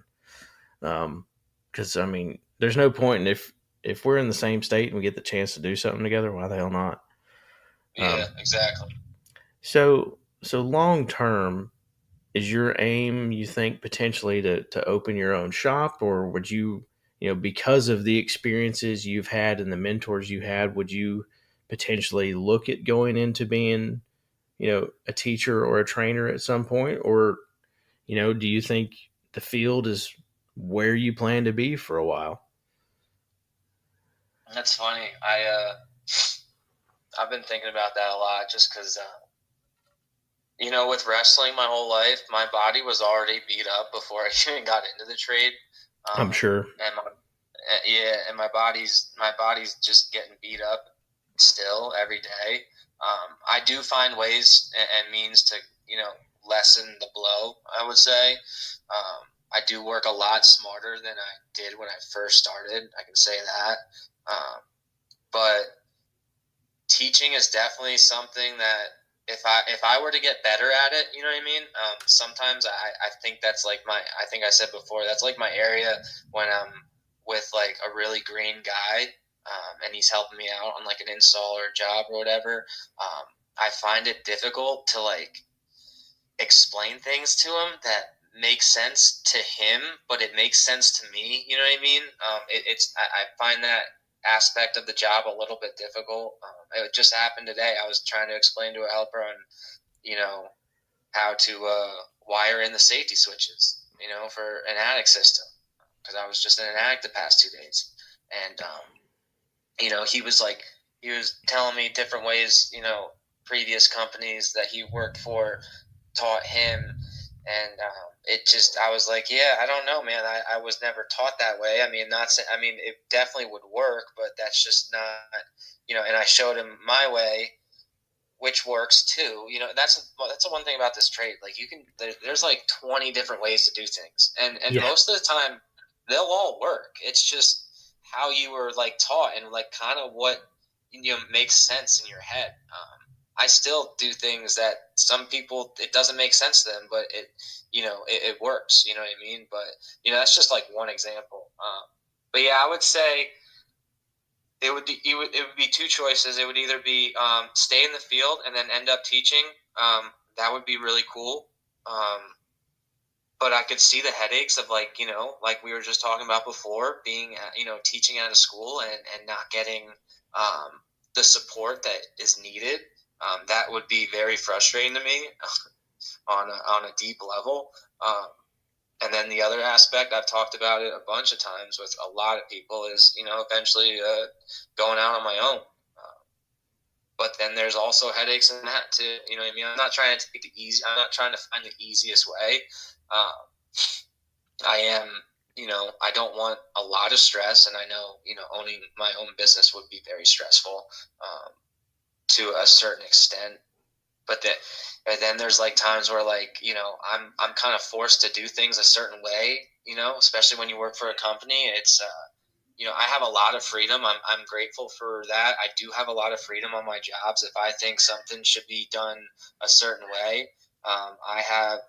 Because I mean, there's no point in if we're in the same state and we get the chance to do something together, why the hell not? Yeah, exactly. So long term, is your aim, you think, potentially to open your own shop, or would you, because of the experiences you've had and the mentors you had, would you potentially look at going into being, a teacher or a trainer at some point? Or, do you think the field is where you plan to be for a while? That's funny. I've been thinking about that a lot, just because with wrestling my whole life, my body was already beat up before I even got into the trade. I'm sure. And my body's just getting beat up still every day. I do find ways and means to lessen the blow, I would say. I do work a lot smarter than I did when I first started. I can say that. But teaching is definitely something that if I were to get better at it, you know what I mean? Sometimes I think that's like I think I said before, that's like my area when I'm with like a really green guy, and he's helping me out on like an install or job or whatever. I find it difficult to like explain things to him that make sense to him, but it makes sense to me. You know what I mean? I find that aspect of the job a little bit difficult. It just happened today. I was trying to explain to a helper on, how to wire in the safety switches, for an attic system, because I was just in an attic the past 2 days, and he was telling me different ways, previous companies that he worked for taught him, and I was like, yeah, I don't know, man. I was never taught that way. I mean, it definitely would work, but that's just not, and I showed him my way, which works too. That's the one thing about this trade. Like there's like 20 different ways to do things, and Yeah. most of the time they'll all work. It's just how you were like taught and like kind of what makes sense in your head. I still do things that some people it doesn't make sense to them, but it works. You know what I mean? But that's just like one example. But yeah, I would say it would be two choices. It would either be stay in the field and then end up teaching. That would be really cool. But I could see the headaches of like we were just talking about before, being teaching at a school and not getting the support that is needed. That would be very frustrating to me on a deep level. And then the other aspect, I've talked about it a bunch of times with a lot of people, is eventually going out on my own. But then there's also headaches in that too. You know what I mean? I'm not trying to take the easy. I'm not trying to find the easiest way. I am. I don't want a lot of stress, and I know owning my own business would be very stressful to a certain extent. But then there's like times where like I'm kind of forced to do things a certain way. Especially when you work for a company, it's I have a lot of freedom. I'm grateful for that. I do have a lot of freedom on my jobs. If I think something should be done a certain way, I have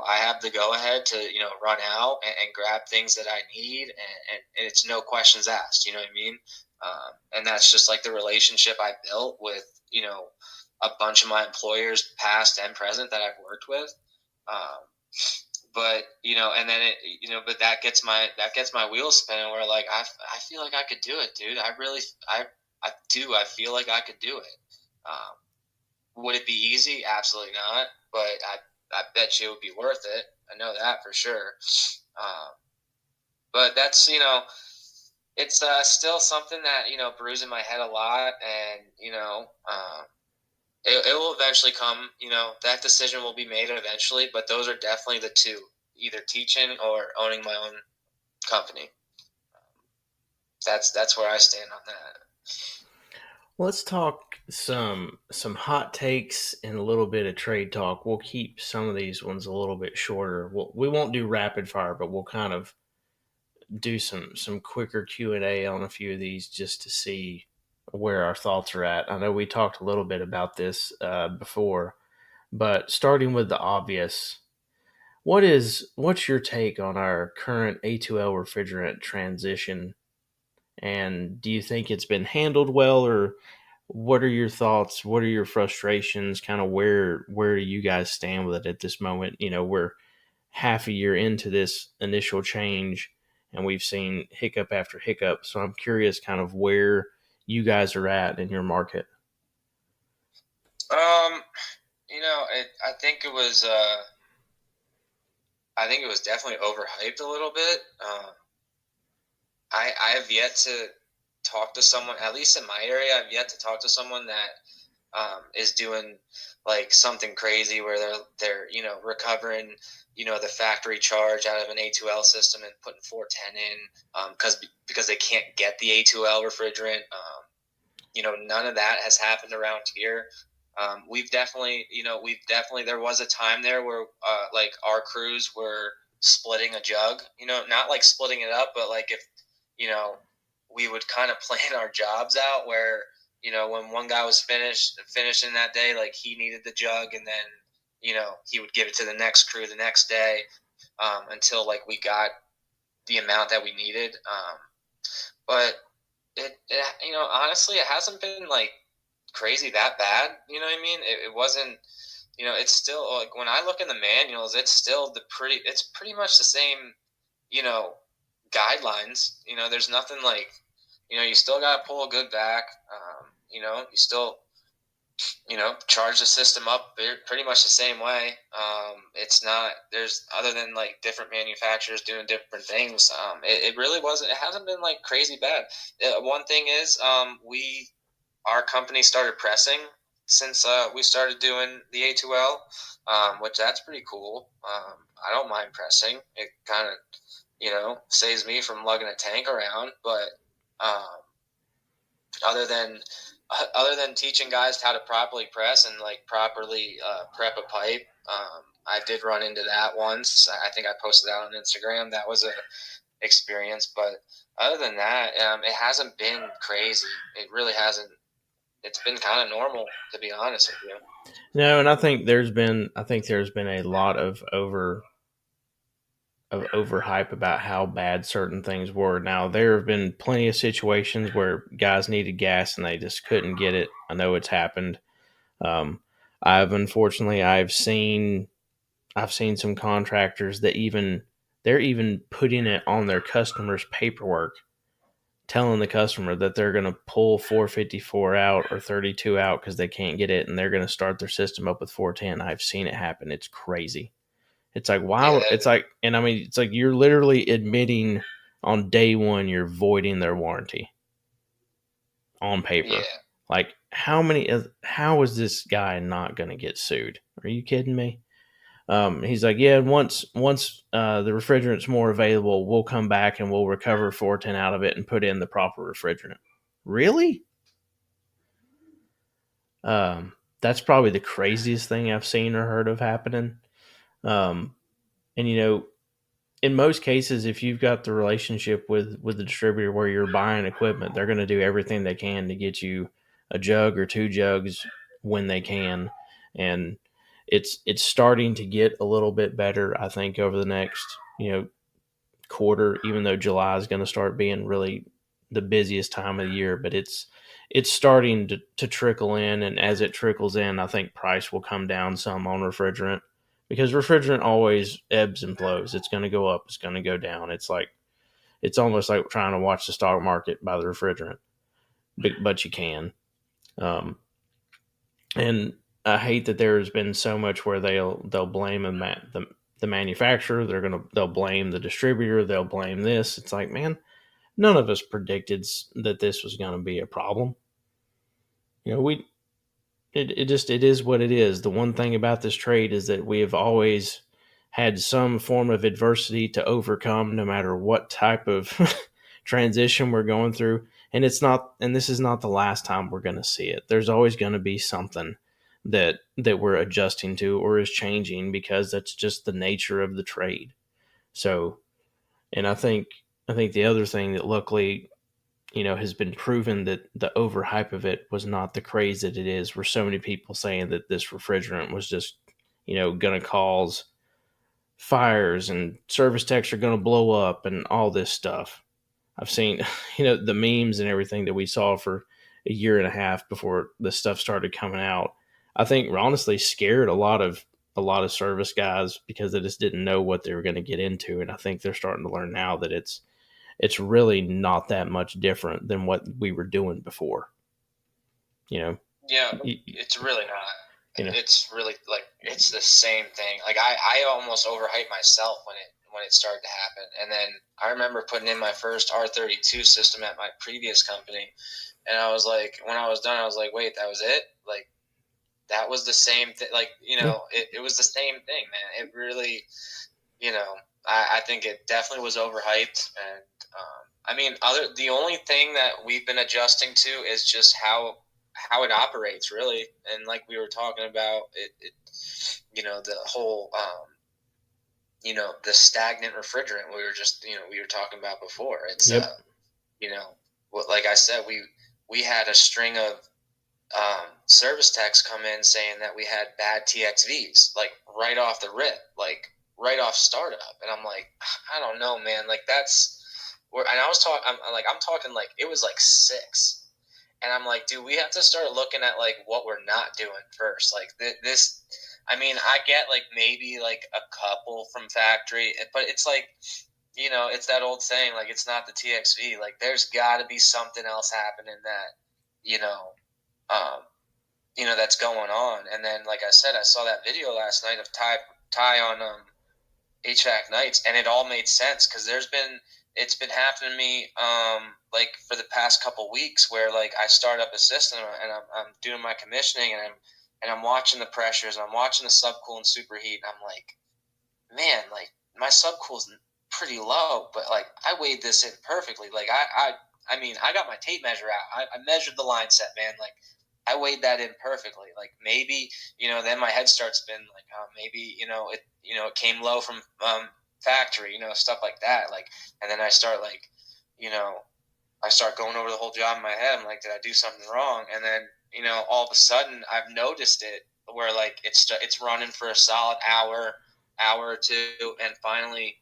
I have the go ahead to run out and grab things that I need, and it's no questions asked. You know what I mean? And that's just like the relationship I built with a bunch of my employers, past and present, that I've worked with. But and then but that gets my wheels spinning. Where like I feel like I could do it, dude. I do. I feel like I could do it. Would it be easy? Absolutely not. But I bet you it would be worth it. I know that for sure. But that's it's still something that brews in my head a lot, and it will eventually come. That decision will be made eventually. But those are definitely the two: either teaching or owning my own company. That's where I stand on that. Let's talk some hot takes and a little bit of trade talk. We'll keep some of these ones a little bit shorter. We won't do rapid fire, but we'll kind of do some quicker Q&A on a few of these just to see where our thoughts are at. I know we talked a little bit about this before, but starting with the obvious, what's your take on our current A2L refrigerant transition? And do you think it's been handled well, or what are your thoughts? What are your frustrations? Kind of where do you guys stand with it at this moment? We're half a year into this initial change, and we've seen hiccup after hiccup. So I'm curious kind of where you guys are at in your market. I think it was definitely overhyped a little bit. I have yet to talked to someone, at least in my area, I've yet to talk to someone that is doing like something crazy where they're recovering the factory charge out of an A2L system and putting 410 in because they can't get the A2L refrigerant. None of that has happened around here. There was a time there where like our crews were splitting a jug, not like splitting it up, but like if, we would kind of plan our jobs out where, when one guy was finishing that day, like he needed the jug, and then, he would give it to the next crew the next day, until like we got the amount that we needed. But honestly, it hasn't been like crazy that bad. You know what I mean? It wasn't. It's still like when I look in the manuals, it's pretty much the same. Guidelines. There's nothing like. You still got to pull a good back. You still. Charge the system up pretty much the same way. It's not, there's, other than like different manufacturers doing different things. It really wasn't, it hasn't been like crazy bad. One thing is, our company started pressing since we started doing the A2L, which that's pretty cool. I don't mind pressing. It kind of, saves me from lugging a tank around, but other than teaching guys how to properly press and like properly prep a pipe, I did run into that once. I think I posted that on Instagram. That was a experience, but other than that, it hasn't been crazy. It really hasn't. It's been kind of normal, to be honest with you. No, and I think there's been a lot of overhype about how bad certain things were. Now there have been plenty of situations where guys needed gas and they just couldn't get it. I know it's happened. I've seen some contractors that they're even putting it on their customers' paperwork, telling the customer that they're going to pull 454 out or 32 out because they can't get it, and they're going to start their system up with 410. I've seen it happen. It's crazy. It's like, wow. Yeah. It's like, and I mean, it's like you're literally admitting on day one you're voiding their warranty on paper. Yeah. Like, how is this guy not going to get sued? Are you kidding me? He's like, yeah, once the refrigerant's more available, we'll come back and we'll recover 410 out of it and put in the proper refrigerant. Really? That's probably the craziest thing I've seen or heard of happening. And in most cases, if you've got the relationship with the distributor where you're buying equipment, they're going to do everything they can to get you a jug or two jugs when they can. And it's starting to get a little bit better, I think, over the next quarter, even though July is going to start being really the busiest time of the year. But it's starting to trickle in, and as it trickles in, I think price will come down some on refrigerant, because refrigerant always ebbs and flows. It's going to go up, it's going to go down. It's almost like trying to watch the stock market by the refrigerant, but you can. And I hate that there has been so much where they'll blame the manufacturer. They'll blame the distributor. They'll blame this. It's like, man, none of us predicted that this was going to be a problem. It is what it is. The one thing about this trade is that we have always had some form of adversity to overcome, no matter what type of transition we're going through. And this is not the last time we're going to see it. There's always going to be something that we're adjusting to or is changing, because that's just the nature of the trade. So, and I think the other thing that luckily, has been proven, that the overhype of it was not the craze that it is, where so many people saying that this refrigerant was just, going to cause fires and service techs are going to blow up and all this stuff. I've seen, the memes and everything that we saw for a year and a half before this stuff started coming out. I think honestly scared a lot of service guys, because they just didn't know what they were going to get into. And I think they're starting to learn now that it's really not that much different than what we were doing before. Yeah, it's really not. It's really like, it's the same thing. Like I almost overhyped myself when it started to happen. And then I remember putting in my first R32 system at my previous company, and I was like, when I was done, I was like, wait, that was it? Like, that was the same thing. Like, Yeah. it was the same thing, man. It really, I think it definitely was overhyped. And I mean, the only thing that we've been adjusting to is just how it operates, really. And like we were talking about, the whole, the stagnant refrigerant we were talking about before. It's Yep. like I said, we had a string of service techs come in saying that we had bad TXVs, like right off the rip, like right off startup. And I'm like, I don't know, man. Like that's where, and I was talking, I'm talking like it was like 6. And I'm like, dude, we have to start looking at like what we're not doing first. Like this, I mean, I get like maybe like a couple from factory, but it's like, it's that old saying, like it's not the TXV. Like there's got to be something else happening that, you know, um, that's going on. And then, like I said, I saw that video last night of Ty on HVAC nights, and it all made sense because it's been happening to me like for the past couple weeks where like I start up a system and I'm doing my commissioning and I'm watching the pressures, I'm watching the subcool and superheat, and I'm like, man, like my subcool's pretty low, but like I weighed this in perfectly. Like I mean, I got my tape measure out. I measured the line set, man. Like I weighed that in perfectly. Like maybe, then my head starts spinning. Like maybe, it came low from factory, stuff like that. Like, and then I start like, I start going over the whole job in my head. I'm like, did I do something wrong? And then, all of a sudden I've noticed it where like it's running for a solid hour or two, and finally,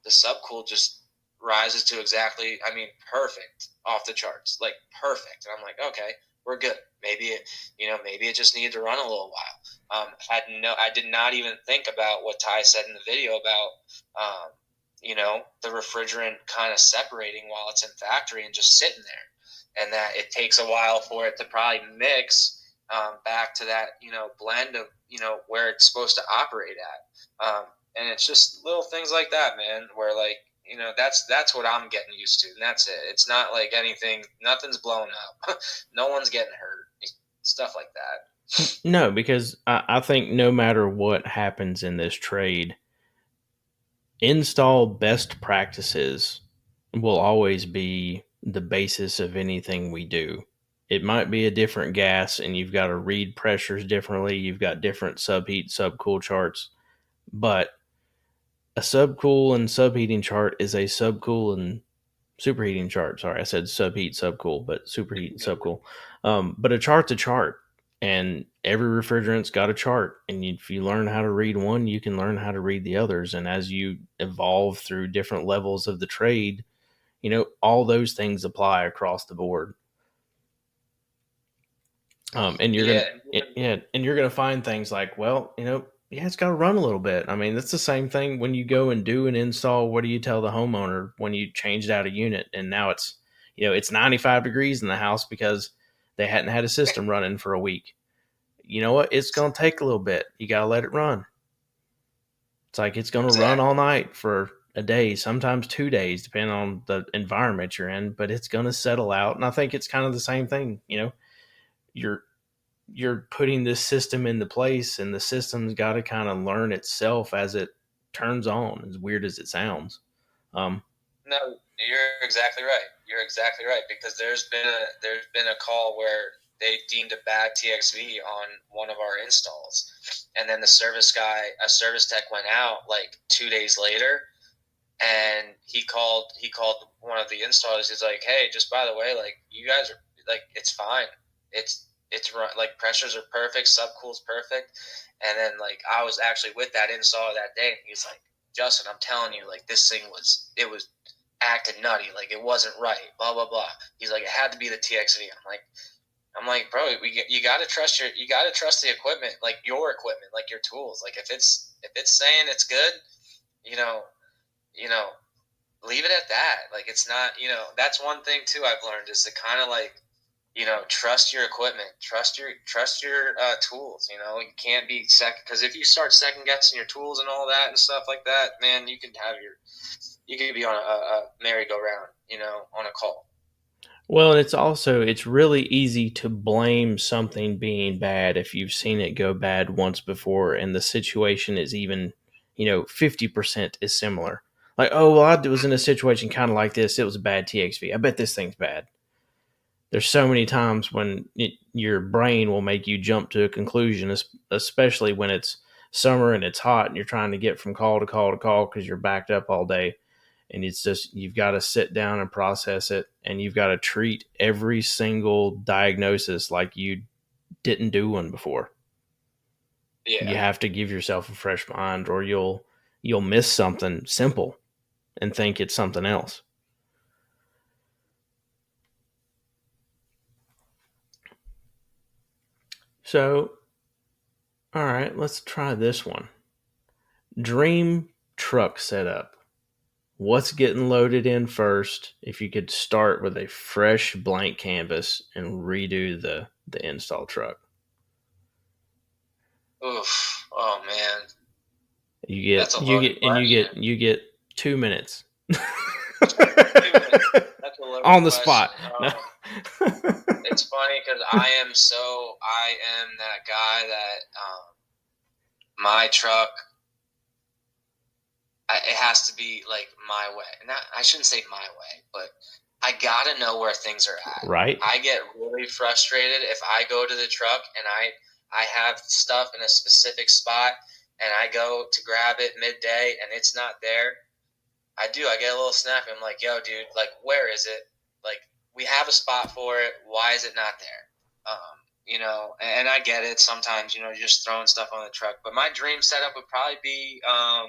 the subcool just rises to exactly, I mean, perfect, off the charts, like perfect. And I'm like, okay, we're good. Maybe it just needed to run a little while. I did not even think about what Ty said in the video about, the refrigerant kind of separating while it's in factory and just sitting there, and that it takes a while for it to probably mix back to that, blend of, where it's supposed to operate at. And it's just little things like that, man, where like, that's what I'm getting used to, and that's it. It's not like anything, nothing's blowing up. No one's getting hurt, stuff like that. No, because I think no matter what happens in this trade, install best practices will always be the basis of anything we do. It might be a different gas and you've got to read pressures differently. You've got different subheat, subcool charts, but a subcool and subheating chart is a subcool and superheating chart. Sorry, I said subheat, subcool, but superheat, subcool. But a chart's a chart, and every refrigerant's got a chart. And if you learn how to read one, you can learn how to read the others. And as you evolve through different levels of the trade, all those things apply across the board. And you're gonna find things like, well, yeah, it's got to run a little bit. I mean, that's the same thing when you go and do an install. What do you tell the homeowner when you changed out a unit and now it's 95 degrees in the house because they hadn't had a system running for a week? You know what? It's going to take a little bit. You got to let it run. It's like it's going to run all night for a day, sometimes 2 days, depending on the environment you're in, but it's going to settle out. And I think it's kind of the same thing. You're putting this system into place, and the system's got to kind of learn itself as it turns on, as weird as it sounds. No, you're exactly right. You're exactly right, because there's been a call where they deemed a bad TXV on one of our installs, and then a service tech went out like 2 days later, and he called one of the installers. He's like, hey, just by the way, like you guys are like, it's fine. It's like pressures are perfect, subcool's perfect. And then like I was actually with that installer that day, and he's like, Justin, I'm telling you, like this thing was acting nutty, like it wasn't right, blah blah blah. He's like, it had to be the TXV. I'm like, bro, you gotta trust the equipment, like your equipment, like your tools. Like if it's saying it's good, you know, leave it at that. Like it's not, that's one thing too I've learned is to kind of like trust your equipment, trust your tools. You can't be second, because if you start second guessing your tools and all that and stuff like that, man, you could be on a merry-go-round, on a call. Well, and it's really easy to blame something being bad if you've seen it go bad once before and the situation is even, 50% is similar. Like, oh, well, I was in a situation kind of like this. It was a bad TXV. I bet this thing's bad. There's so many times when your brain will make you jump to a conclusion, especially when it's summer and it's hot and you're trying to get from call to call to call because you're backed up all day. And it's just, you've got to sit down and process it, and you've got to treat every single diagnosis like you didn't do one before. Yeah. You have to give yourself a fresh mind, or you'll miss something simple and think it's something else. So, all right, let's try this one. Dream truck setup. What's getting loaded in first if you could start with a fresh blank canvas and redo the install truck? Oof. Oh man. You get 2 minutes. On the question. spot. No. It's funny because I am that guy that my truck, it has to be like my way. I shouldn't say my way, but I gotta know where things are at. Right. I get really frustrated if I go to the truck and I have stuff in a specific spot and I go to grab it midday and it's not there. I get a little snappy. I'm like, yo, dude, like, where is it? Like, we have a spot for it. Why is it not there? And I get it. Sometimes, you're just throwing stuff on the truck. But my dream setup would probably be, I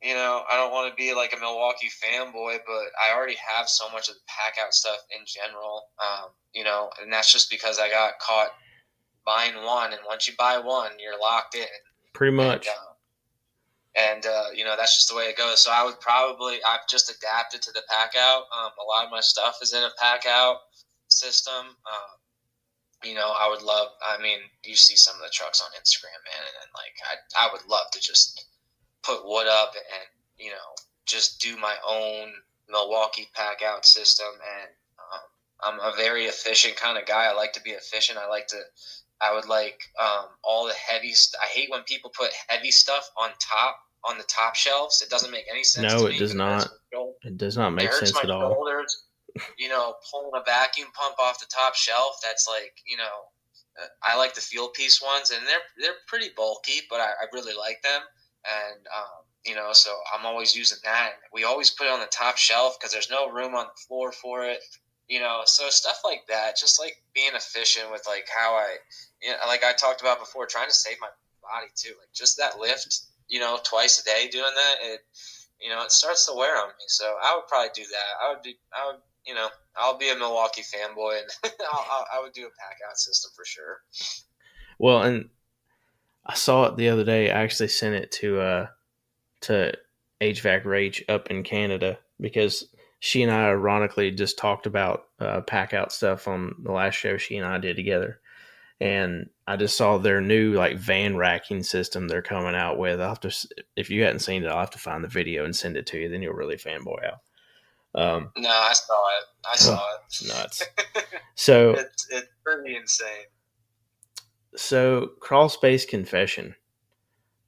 don't want to be like a Milwaukee fanboy, but I already have so much of the pack out stuff in general, and that's just because I got caught buying one. And once you buy one, you're locked in. Pretty much. And that's just the way it goes. So I've just adapted to the pack out. A lot of my stuff is in a pack out system. You see some of the trucks on Instagram, man, and like I would love to just put wood up and just do my own Milwaukee pack out system. And I'm a very efficient kind of guy. I like to be efficient. I would like all the heavy stuff. I hate when people put heavy stuff on the top shelves. It doesn't make any sense to me. No, it does not. It does not make sense at all. Shoulders, pulling a vacuum pump off the top shelf. That's like, I like the field piece ones, and they're pretty bulky, but I really like them. And so I'm always using that. And we always put it on the top shelf because there's no room on the floor for it. So stuff like that, just like being efficient with like how like I talked about before, trying to save my body too. Like just that lift, twice a day doing that, it starts to wear on me. So I would probably do that. I'll be a Milwaukee fanboy, and I would do a pack out system for sure. Well, and I saw it the other day. I actually sent it to HVAC Rach up in Canada because she and I ironically just talked about pack out stuff on the last show she and I did together. And I just saw their new like van racking system they're coming out with. I'll have to, if you hadn't seen it, I'll have to find the video and send it to you. Then you'll really fanboy out. No, I saw it. It's nuts. So it's pretty insane. So crawl space confession.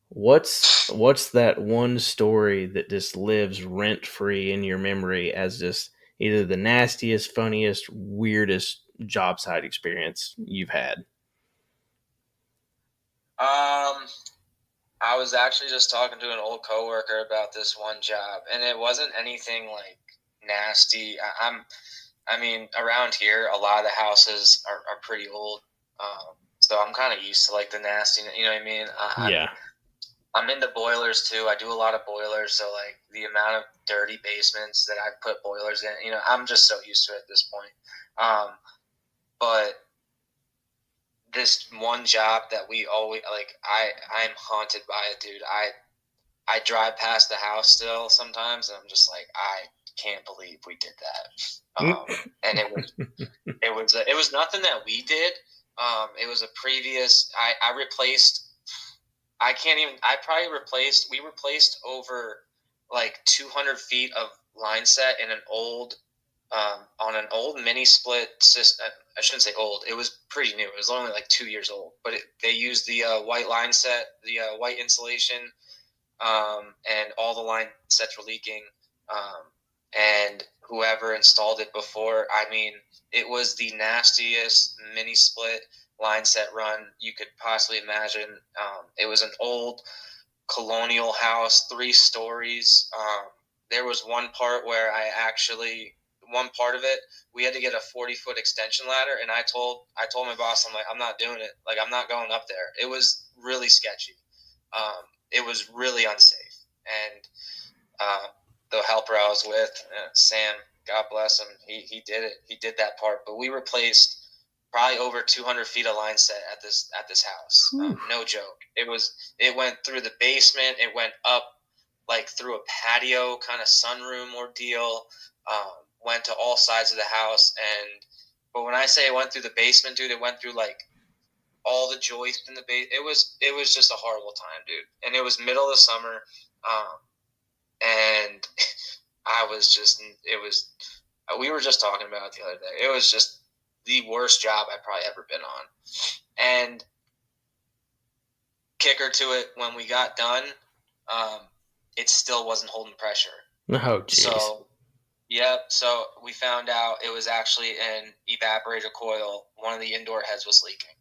What's that one story that just lives rent free in your memory as just either the nastiest, funniest, weirdest job site experience you've had? I was actually just talking to an old coworker about this one job, and it wasn't anything like nasty. Around here, a lot of the houses are pretty old, so I'm kind of used to like the nasty. You know what I mean? Yeah. I'm into boilers too. I do a lot of boilers, so like the amount of dirty basements that I've put boilers in, I'm just so used to it at this point. But this one job that we always like, I'm haunted by it, dude. I drive past the house still sometimes, and I'm just like, I can't believe we did that. And it was nothing that we did. It was a previous. We replaced over like 200 feet of line set in an old on an old mini split system. I shouldn't say old. It was pretty new. It was only like 2 years old. But they used the white line set, the white insulation, and all the line sets were leaking. And whoever installed it before, I mean, it was the nastiest mini split line set run you could possibly imagine. It was an old colonial house, 3 stories. There was one part where one part of it, we had to get a 40-foot extension ladder, and I told my boss, I'm like, I'm not doing it. Like, I'm not going up there. It was really sketchy. It was really unsafe. And the helper I was with, Sam, God bless him, he did it. He did that part. But we replaced probably over 200 feet of line set at this house. No joke. It went through the basement. It went up like through a patio kind of sunroom ordeal. Went to all sides of the house. But when I say it went through the basement, dude, it went through like all the joists in the base. It was just a horrible time, dude. And it was middle of the summer. And we were just talking about it the other day. It was just the worst job I've probably ever been on. And kicker to it, when we got done, it still wasn't holding pressure. Oh, jeez. So we found out it was actually an evaporator coil. One of the indoor heads was leaking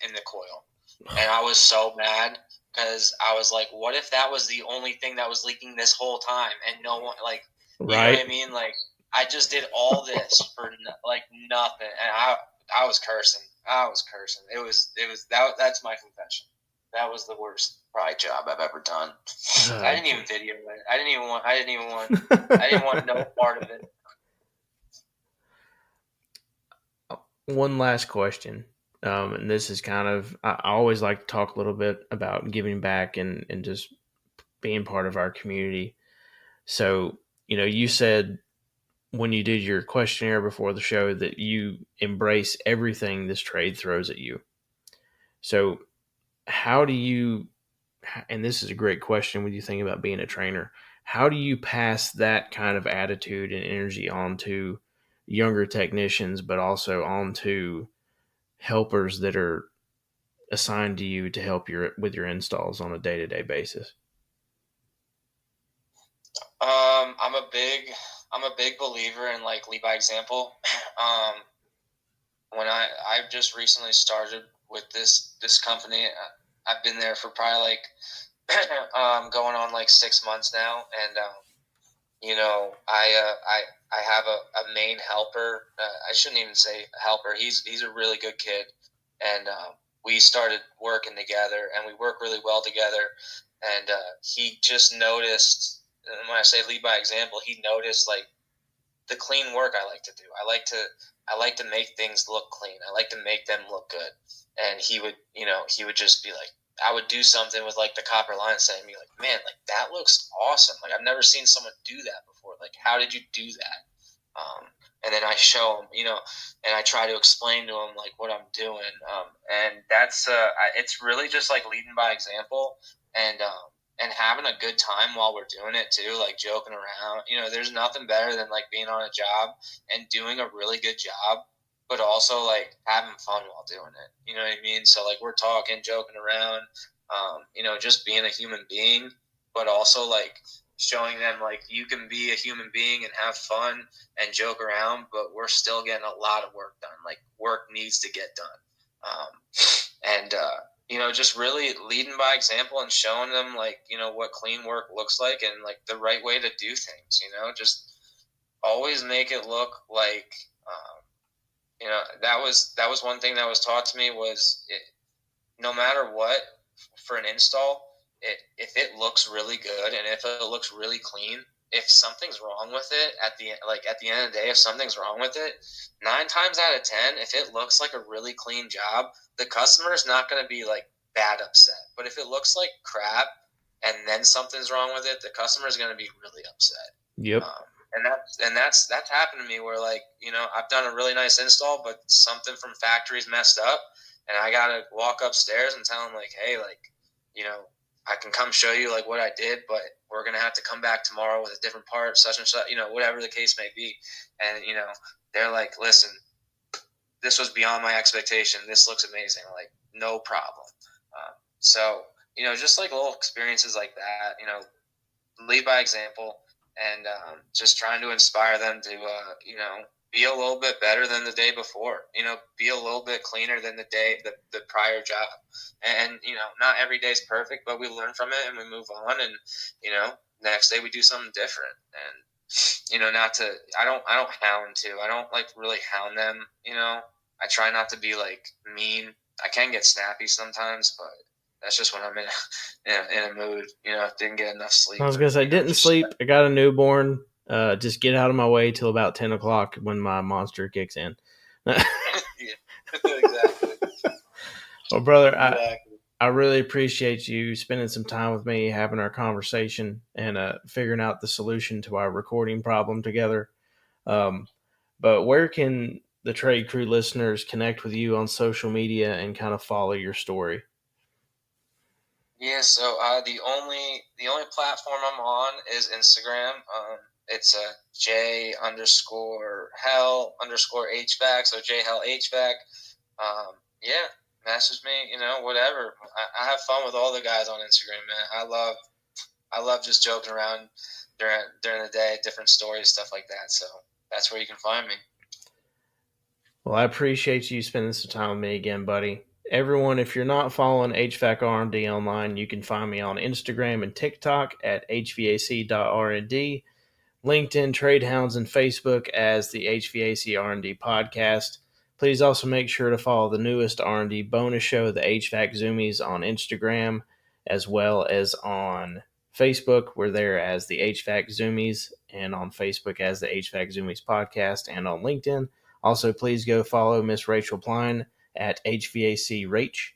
in the coil. And I was so mad because I was like, what if that was the only thing that was leaking this whole time and no one, like, you know what I mean? Like, I just did all this for like nothing. And I was cursing. That's my confession. That was the worst probably job I've ever done. I didn't even video it. I didn't want no part of it. One last question. And this is kind of, I always like to talk a little bit about giving back and just being part of our community. So, you said when you did your questionnaire before the show that you embrace everything this trade throws at you. So how do you, and this is a great question when you think about being a trainer, how do you pass that kind of attitude and energy on to younger technicians, but also on to helpers that are assigned to you to help with your installs on a day-to-day basis? I'm a big believer in like lead by example. When I've just recently started with this company, I've been there for probably like going on like 6 months now, and I have a main helper. I shouldn't even say helper. He's a really good kid, and we started working together, and we work really well together. And he just noticed, and when I say lead by example, he noticed like the clean work I like to do. I like to make things look clean. I like to make them look good. And he would just be like, I would do something with like the copper line set and be like, man, like that looks awesome. Like I've never seen someone do that before. Like, how did you do that? And then I show him, and I try to explain to him like what I'm doing. And that's it's really just like leading by example and having a good time while we're doing it too, like joking around. There's nothing better than like being on a job and doing a really good job, but also like having fun while doing it. You know what I mean? So like we're talking, joking around, just being a human being, but also like showing them like you can be a human being and have fun and joke around, but we're still getting a lot of work done. Like work needs to get done. Just really leading by example and showing them like, what clean work looks like and like the right way to do things, just always make it look like, that was one thing that was taught to me was no matter what for an install, if it looks really good and if it looks really clean, if something's wrong with it at the end of the day, if something's wrong with it, 9 times out of 10, if it looks like a really clean job, the customer is not going to be like bad upset. But if it looks like crap and then something's wrong with it, the customer is going to be really upset. Yep. And that's happened to me where, like, you know, I've done a really nice install, but something from factory's messed up, and I gotta walk upstairs and tell them, like, hey, like, you know, I can come show you like what I did, but we're gonna have to come back tomorrow with a different part, such and such, you know, whatever the case may be. And you know, they're like, listen, this was beyond my expectation. This looks amazing. Like, no problem. So, you know, just like little experiences like that, you know, lead by example, and just trying to inspire them to, you know, be a little bit better than the day before, you know, be a little bit cleaner than the prior job. And, you know, not every day is perfect, but we learn from it and we move on. And, you know, next day we do something different. And, you know, I don't hound too. I don't like really hound them, you know. I try not to be like mean. I can get snappy sometimes, but that's just when I'm in a mood. You know, didn't get enough sleep. I was going to say, didn't sleep. I got a newborn. Just get out of my way till about 10 o'clock when my monster kicks in. Yeah, exactly. Well, brother, exactly. I really appreciate you spending some time with me, having our conversation, and figuring out the solution to our recording problem together. But where can the Trade Crew listeners connect with you on social media and kind of follow your story? Yeah, so the only platform I'm on is Instagram. It's J_Hell_HVAC, so JHellHVAC. Yeah, message me, you know, whatever. I have fun with all the guys on Instagram, man. I love just joking around during the day, different stories, stuff like that. So that's where you can find me. Well, I appreciate you spending some time with me again, buddy. Everyone, if you're not following HVAC R&D online, you can find me on Instagram and TikTok at HVAC.R&D, LinkedIn, Trade Hounds, and Facebook as the HVAC R&D Podcast. Please also make sure to follow the newest R&D bonus show, the HVAC Zoomies, on Instagram, as well as on Facebook. We're there as the HVAC Zoomies, and on Facebook as the HVAC Zoomies Podcast, and on LinkedIn. Also, please go follow Miss Rachel Pline at HVAC Rach.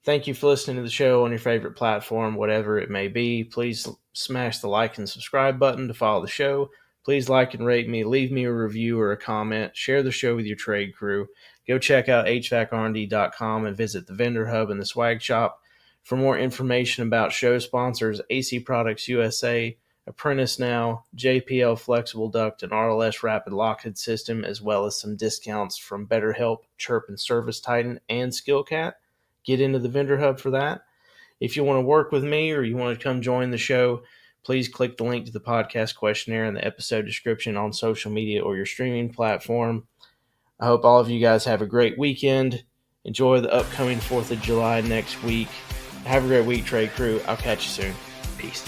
Thank you for listening to the show on your favorite platform, whatever it may be. Please smash the like and subscribe button to follow the show. Please like and rate me. Leave me a review or a comment. Share the show with your trade crew. Go check out HVACRD.com and visit the vendor hub and the swag shop. For more information about show sponsors, AC Products USA, Apprentice Now, JPL Flexible Duct, and RLS Rapid Lockhead System, as well as some discounts from BetterHelp, Chirp and Service Titan, and SkillCat. Get into the vendor hub for that. If you want to work with me or you want to come join the show, please click the link to the podcast questionnaire in the episode description on social media or your streaming platform. I hope all of you guys have a great weekend. Enjoy the upcoming 4th of July next week. Have a great week, Trade Crew. I'll catch you soon. Peace.